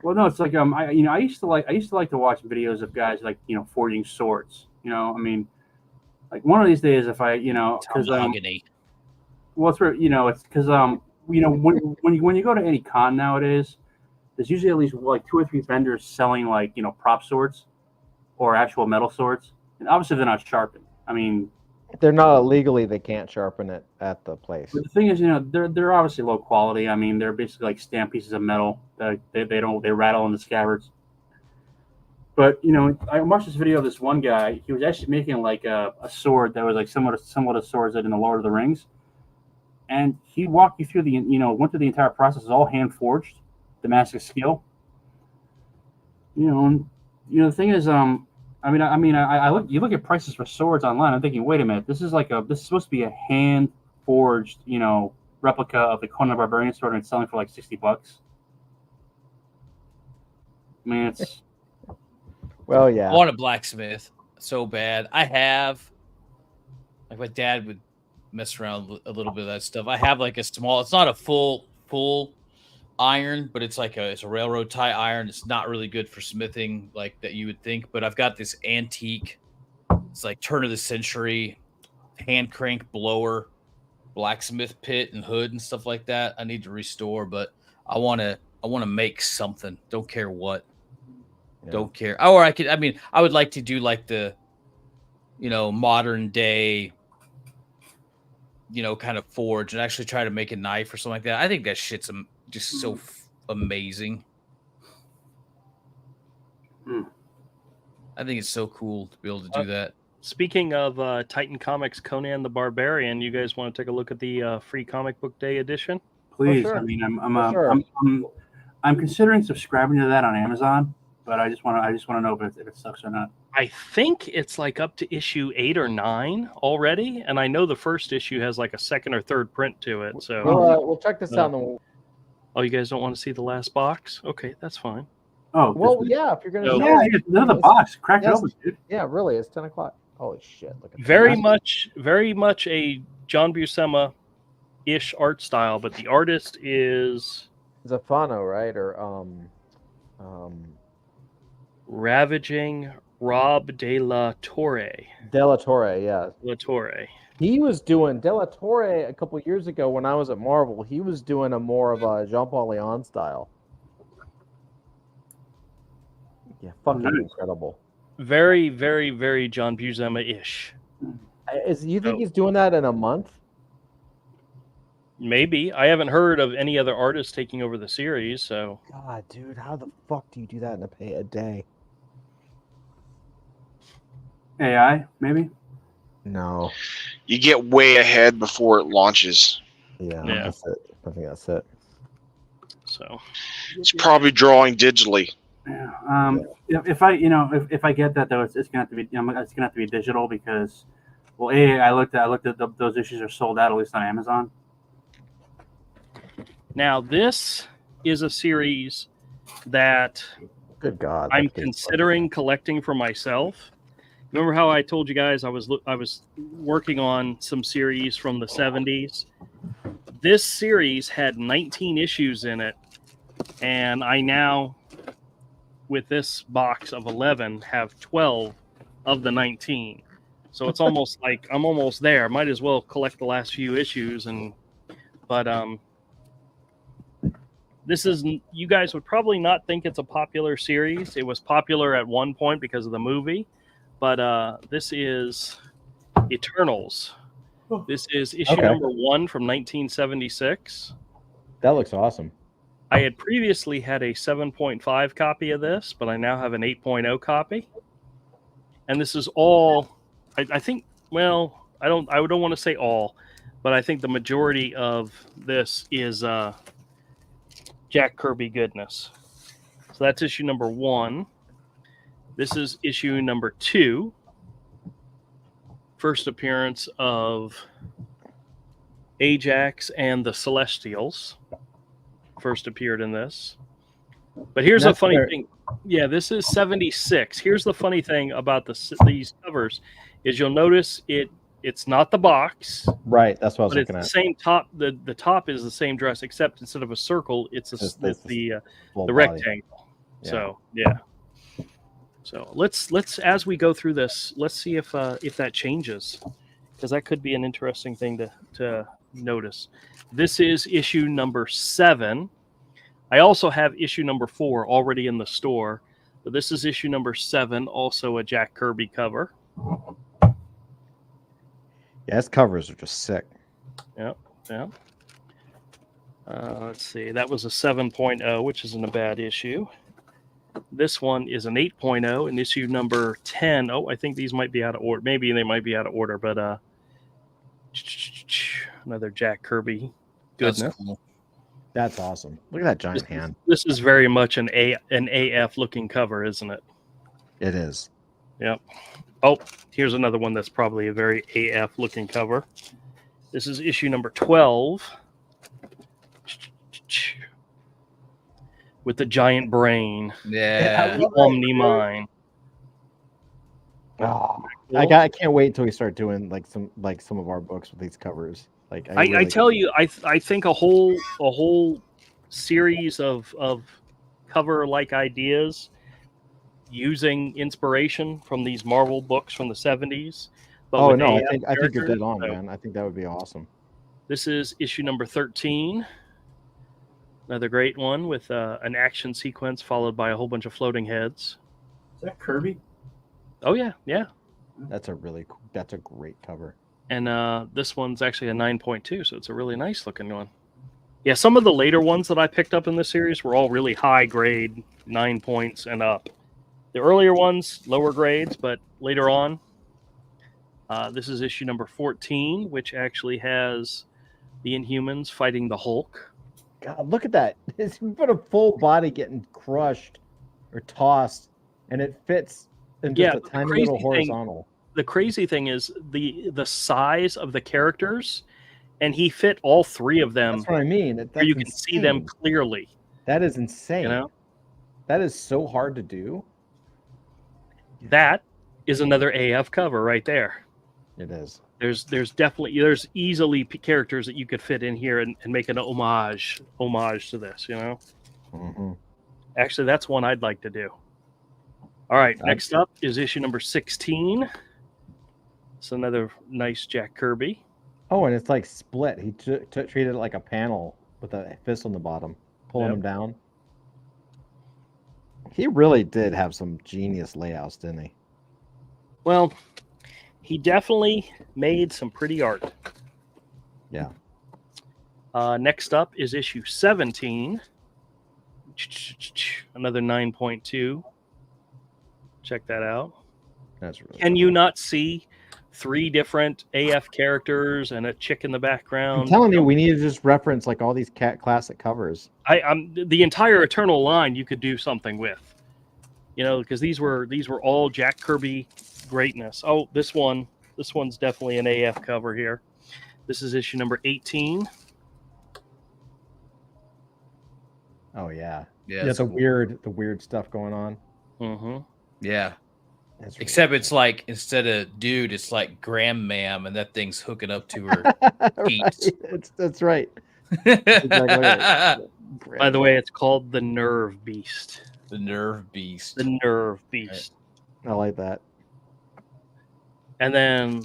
Well, no, it's like I used to like to watch videos of guys like forging swords. I mean, like one of these days, if I because well, it's it's because when you go to any con nowadays, there's usually at least like 2 or 3 vendors selling like prop swords or actual metal swords, and obviously they're not sharpened. I mean, if they're not illegally, they can't sharpen it at the place. But the thing is, they're obviously low quality. I mean, they're basically like stamped pieces of metal that they rattle in the scabbards. But I watched this video of this one guy. He was actually making like a sword that was like somewhat of swords that in the Lord of the Rings, and he walked you through went through the entire process. It's all hand forged, Damascus skill. The thing is, I look. You look at prices for swords online. I'm thinking, wait a minute, this is supposed to be a hand forged, replica of the Conan the Barbarian sword, and it's selling for like $60. I mean, it's. Well, yeah. I want a blacksmith so bad. I have, like, my dad would mess around a little bit of that stuff. I have like a small. It's not a full iron, but it's like it's a railroad tie iron. It's not really good for smithing like that you would think, but I've got this antique, it's like turn of the century hand crank blower blacksmith pit and hood and stuff like that. I need to restore, but I want to make something. Don't care what. Yeah. Don't care. Or I would like to do like the modern day kind of forge and actually try to make a knife or something like that. I think that shit's just so amazing. I think it's so cool to be able to do that. speaking of Titan Comics Conan the Barbarian, you guys want to take a look at the free comic book day edition? Please. sure. I mean, Sure. I'm considering subscribing to that on Amazon, but I just want to know if it sucks or not. I think it's like up to issue 8 or 9 already, and I know the first issue has like a second or third print to it. So We'll check this out. And oh, you guys don't want to see the last box? Okay, that's fine. Oh, well, yeah. If you're gonna, another box. Crack it open, dude. Yeah, really. It's 10 o'clock. Holy shit! Look at Very much a John Buscema-ish art style, but the artist is Zafano, right? Or Ravaging Rob De La Torre. De La Torre, yeah. La Torre. He was doing De La Torre a couple years ago when I was at Marvel. He was doing a more of a Jean-Paul Leon style. Yeah, fucking incredible. Very, very, very John Buscema-ish. You think he's doing that in a month? Maybe. I haven't heard of any other artists taking over the series, so. God, dude, how the fuck do you do that in a day? AI, maybe? No. You get way ahead before it launches. Yeah. That's it. I think that's it. So it's probably drawing digitally. Yeah. If I get that though, it's gonna have to be it's gonna have to be digital because, well, I looked at those issues are sold out at least on Amazon. Now this is a series that good God I'm considering collecting for myself. Remember how I told you guys I was working on some series from the 70s? This series had 19 issues in it, and I now, with this box of 11, have 12 of the 19. So it's almost like I'm almost there. Might as well collect the last few issues, but this is, you guys would probably not think it's a popular series. It was popular at one point because of the movie. But this is Eternals. This is issue number 1 from 1976. That looks awesome. I had previously had a 7.5 copy of this, but I now have an 8.0 copy. And this is all, I think, well, I don't want to say all, but I think the majority of this is Jack Kirby goodness. So that's issue number 1. This is issue number 2. First appearance of Ajax and the Celestials. First appeared in this. But here's a funny thing. Yeah, this is 76. Here's the funny thing about these covers is you'll notice it's not the box. Right, that's what I was looking at. It's the same top. The top is the same dress, except instead of a circle, it's the rectangle. Yeah. So yeah. So let's as we go through this, let's see if that changes, because that could be an interesting thing to notice. This is issue number 7. I also have issue number 4 already in the store, but this is issue number 7, also a Jack Kirby cover. Yeah, his covers are just sick. Yep. Let's see. That was a 7.0, which isn't a bad issue. This one is an 8.0 and issue number 10. Oh, I think these might be out of order. Maybe they might be out of order, but another Jack Kirby goodness. That's cool. That's awesome. Look at that giant hand. This is very much an AF looking cover, isn't it? It is. Yep. Oh, here's another one that's probably a very AF looking cover. This is issue number 12. With the giant brain. Yeah. The Omni Mind. Oh, I can't wait until we start doing some of our books with these covers. I tell you, I think a whole series of cover like ideas using inspiration from these Marvel books from the 70s. Oh no, I think you're dead on, man. I think that would be awesome. This is issue number 13. Another great one with an action sequence followed by a whole bunch of floating heads. Is that Kirby? Oh yeah. That's a great cover. And this one's actually a 9.2, so it's a really nice looking one. Yeah, some of the later ones that I picked up in this series were all really high grade, 9 points and up. The earlier ones, lower grades, but later on, This is issue number 14, which actually has the Inhumans fighting the Hulk. God, look at that. It's put a full body getting crushed or tossed, and it fits in just a tiny little horizontal. The crazy thing is the size of the characters, and he fit all three of them. That's what I mean. Where you can see them clearly. That is insane. You know? That is so hard to do. That is another AF cover right there. It is. There's easily characters that you could fit in here and make an homage to this, you know? Mm-hmm. Actually, that's one I'd like to do. All right, next up is issue number 16. It's another nice Jack Kirby. Oh, and it's like split. He treated it like a panel with a fist on the bottom, pulling him down. He really did have some genius layouts, didn't he? Well, he definitely made some pretty art. Yeah. Next up is issue 17. Another 9.2. Check that out. That's really Can you not see 3 different AF characters and a chick in the background? I'm telling you, we need to just reference like all these classic covers. I'm the entire Eternal line you could do something with. You know, because these were all Jack Kirby greatness. Oh, this one's definitely an AF cover here. This is issue number 18. Oh yeah. Yeah, the weird stuff going on. Mm-hmm. Yeah. That's really Except it's like instead of dude, it's like grandmam, and that thing's hooking up to her feet. That's right. That's exactly right. By the way, it's called the Nerve Beast. The Nerve Beast. The Nerve Beast. I like that. And then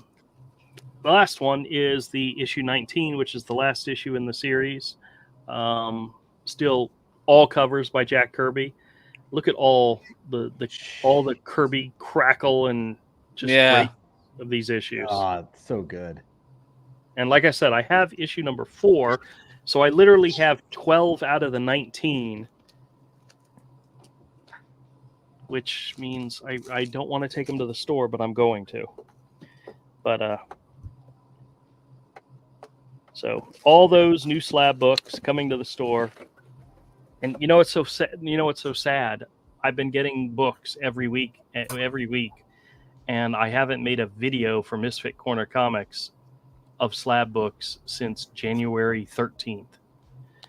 the last one is the issue 19, which is the last issue in the series. Still all covers by Jack Kirby. Look at all the Kirby crackle and just great of these issues. Oh, so good. And like I said, I have issue number 4, so I literally have 12 out of the 19, which means I don't want to take them to the store, but I'm going to. But so all those new slab books coming to the store. And you know what's so sad? I've been getting books every week, and I haven't made a video for Misfit Corner Comics of slab books since January 13th.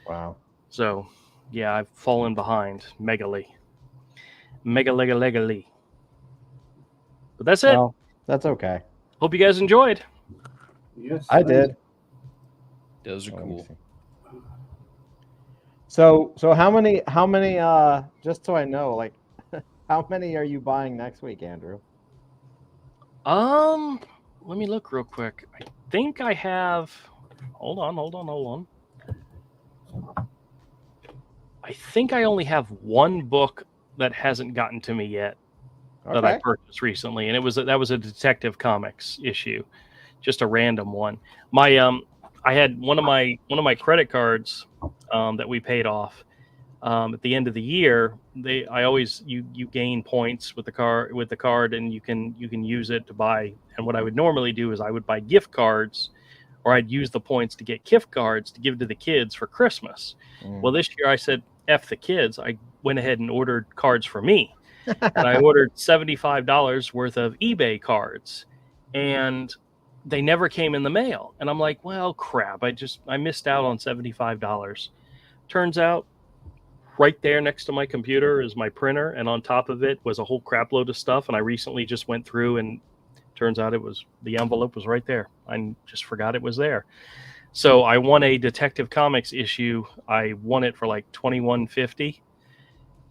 Wow. So, yeah, I've fallen behind megally. But that's it. Well, that's okay. Hope you guys enjoyed. Yes, I did. Those are cool. So how many just so I know, like how many are you buying next week, Andrew? Let me look real quick. I think I have hold on. I think I only have one book that hasn't gotten to me yet that I purchased recently, and that was a Detective Comics issue. Just a random one. I had one of my credit cards that we paid off at the end of the year. You gain points with the card, and you can use it to buy. And what I would normally do is I would buy gift cards, or I'd use the points to get gift cards to give to the kids for Christmas. Well, this year I said F the kids. I went ahead and ordered cards for me, and I ordered $75 worth of eBay cards, and they never came in the mail. And I'm like, well, crap. I missed out on $75. Turns out right there next to my computer is my printer. And on top of it was a whole crap load of stuff. And I recently just went through, and turns out the envelope was right there. I just forgot it was there. So I won a Detective Comics issue. I won it for like $21.50.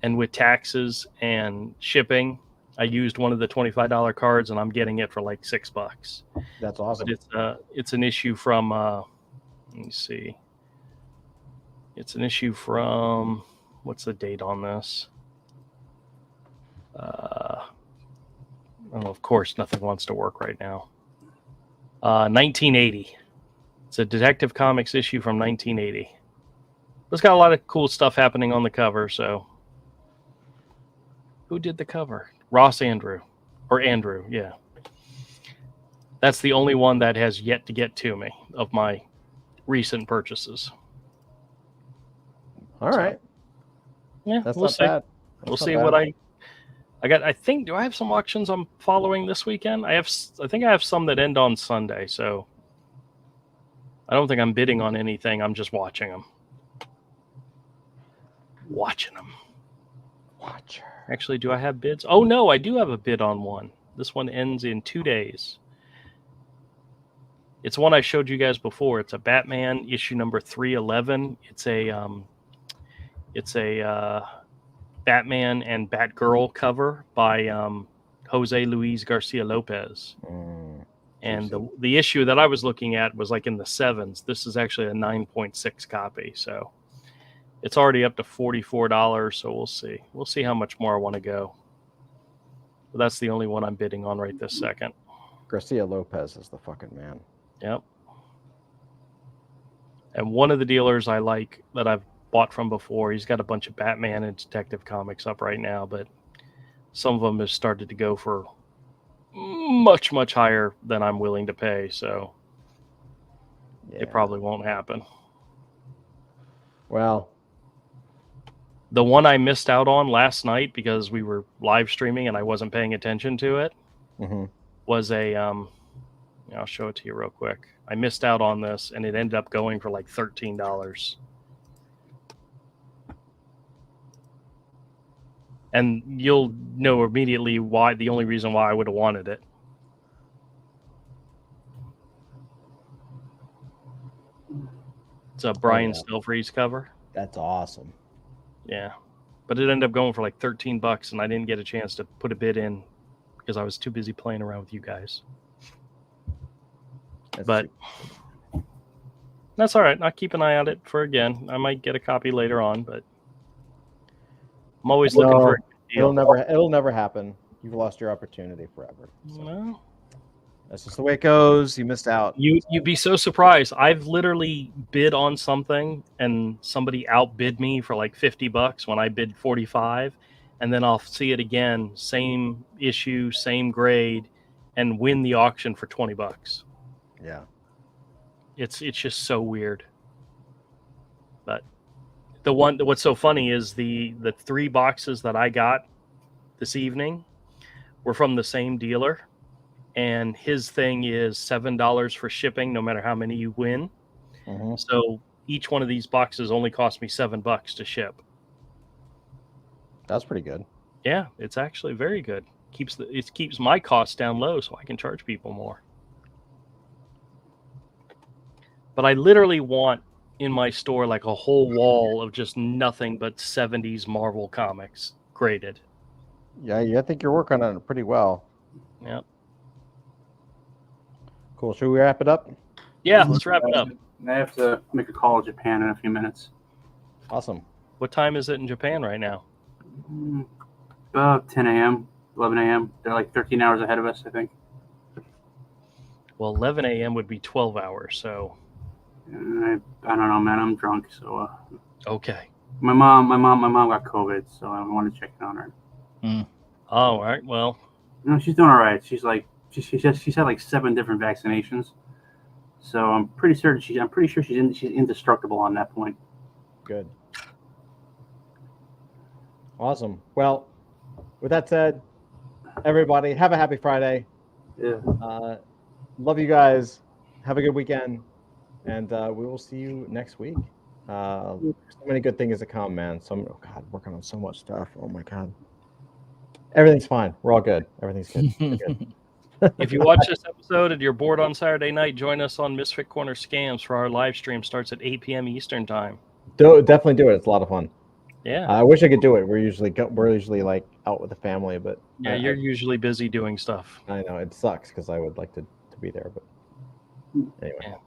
And with taxes and shipping, I used one of the $25 cards, and I'm getting it for like $6. That's awesome. But it's an issue from let me see. It's an issue from, what's the date on this? Oh, of course, nothing wants to work right now. 1980. It's a Detective Comics issue from 1980. It's got a lot of cool stuff happening on the cover. So, who did the cover? Andrew, yeah. That's the only one that has yet to get to me of my recent purchases. All right. Yeah, That's we'll not see. bad. We'll That's not see bad. what I got. I think, do I have some auctions I'm following this weekend? I think I have some that end on Sunday, so I don't think I'm bidding on anything. I'm just watching them. Watcher. Actually, do I have bids? Oh no, I do have a bid on one. This one ends in 2 days. It's one I showed you guys before. It's a Batman issue number 311. It's a Batman and Batgirl cover by Jose Luis Garcia Lopez. And the issue that I was looking at was like in the 7s. This is actually a 9.6 copy. So it's already up to $44. So we'll see. We'll see how much more I want to go. But that's the only one I'm bidding on right this second. Garcia Lopez is the fucking man. Yep. And one of the dealers I like that I've bought from before, he's got a bunch of Batman and Detective Comics up right now, but some of them have started to go for much, much higher than I'm willing to pay. So it probably won't happen. Well, the one I missed out on last night because we were live streaming and I wasn't paying attention to it was a, I'll show it to you real quick. I missed out on this and it ended up going for like $13. And you'll know immediately why, the only reason why I would have wanted it. It's a Brian Stelfreeze cover. That's awesome. Yeah. But it ended up going for like $13 and I didn't get a chance to put a bid in because I was too busy playing around with you guys. But that's all right. I'll keep an eye on it for again. I might get a copy later on, but I'm always looking for a good deal. It'll never happen. You've lost your opportunity forever. So. Well, that's just the way it goes. You missed out. You'd be so surprised. I've literally bid on something and somebody outbid me for like $50 when I bid 45, and then I'll see it again, same issue, same grade, and win the auction for $20. Yeah. It's just so weird. But what's so funny is the 3 boxes that I got this evening were from the same dealer, and his thing is $7 for shipping no matter how many you win. So each one of these boxes only cost me $7 to ship. That's pretty good. Yeah, it's actually very good. It keeps my costs down low so I can charge people more. But I literally want in my store like a whole wall of just nothing but 70s Marvel comics graded. Yeah, I think you're working on it pretty well. Yep. Cool. Should we wrap it up? Yeah, let's wrap it up. I have to make a call to Japan in a few minutes. Awesome. What time is it in Japan right now? About 10 a.m., 11 a.m. They're like 13 hours ahead of us, I think. Well, 11 a.m. would be 12 hours, so... I don't know, man. I'm drunk, so... Okay. My mom got COVID, so I wanted to check in on her. Oh, all right. Well... No, she's doing all right. She's like... She's had like 7 different vaccinations. So I'm pretty sure she's indestructible on that point. Good. Awesome. Well, with that said, everybody, have a happy Friday. Yeah. Love you guys. Have a good weekend. And we will see you next week. So many good things to come, man. Working on so much stuff. Oh my God. Everything's fine. We're all good. Everything's good. We're good. If you watch this episode and you're bored on Saturday night, join us on Misfit Corner Scams for our live stream. Starts at 8 p.m. Eastern time. Definitely do it. It's a lot of fun. Yeah. I wish I could do it. We're usually like out with the family, but yeah, you're usually busy doing stuff. I know it sucks because I would like to be there, but anyway. Yeah.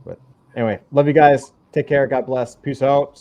But anyway, love you guys. Take care. God bless. Peace out.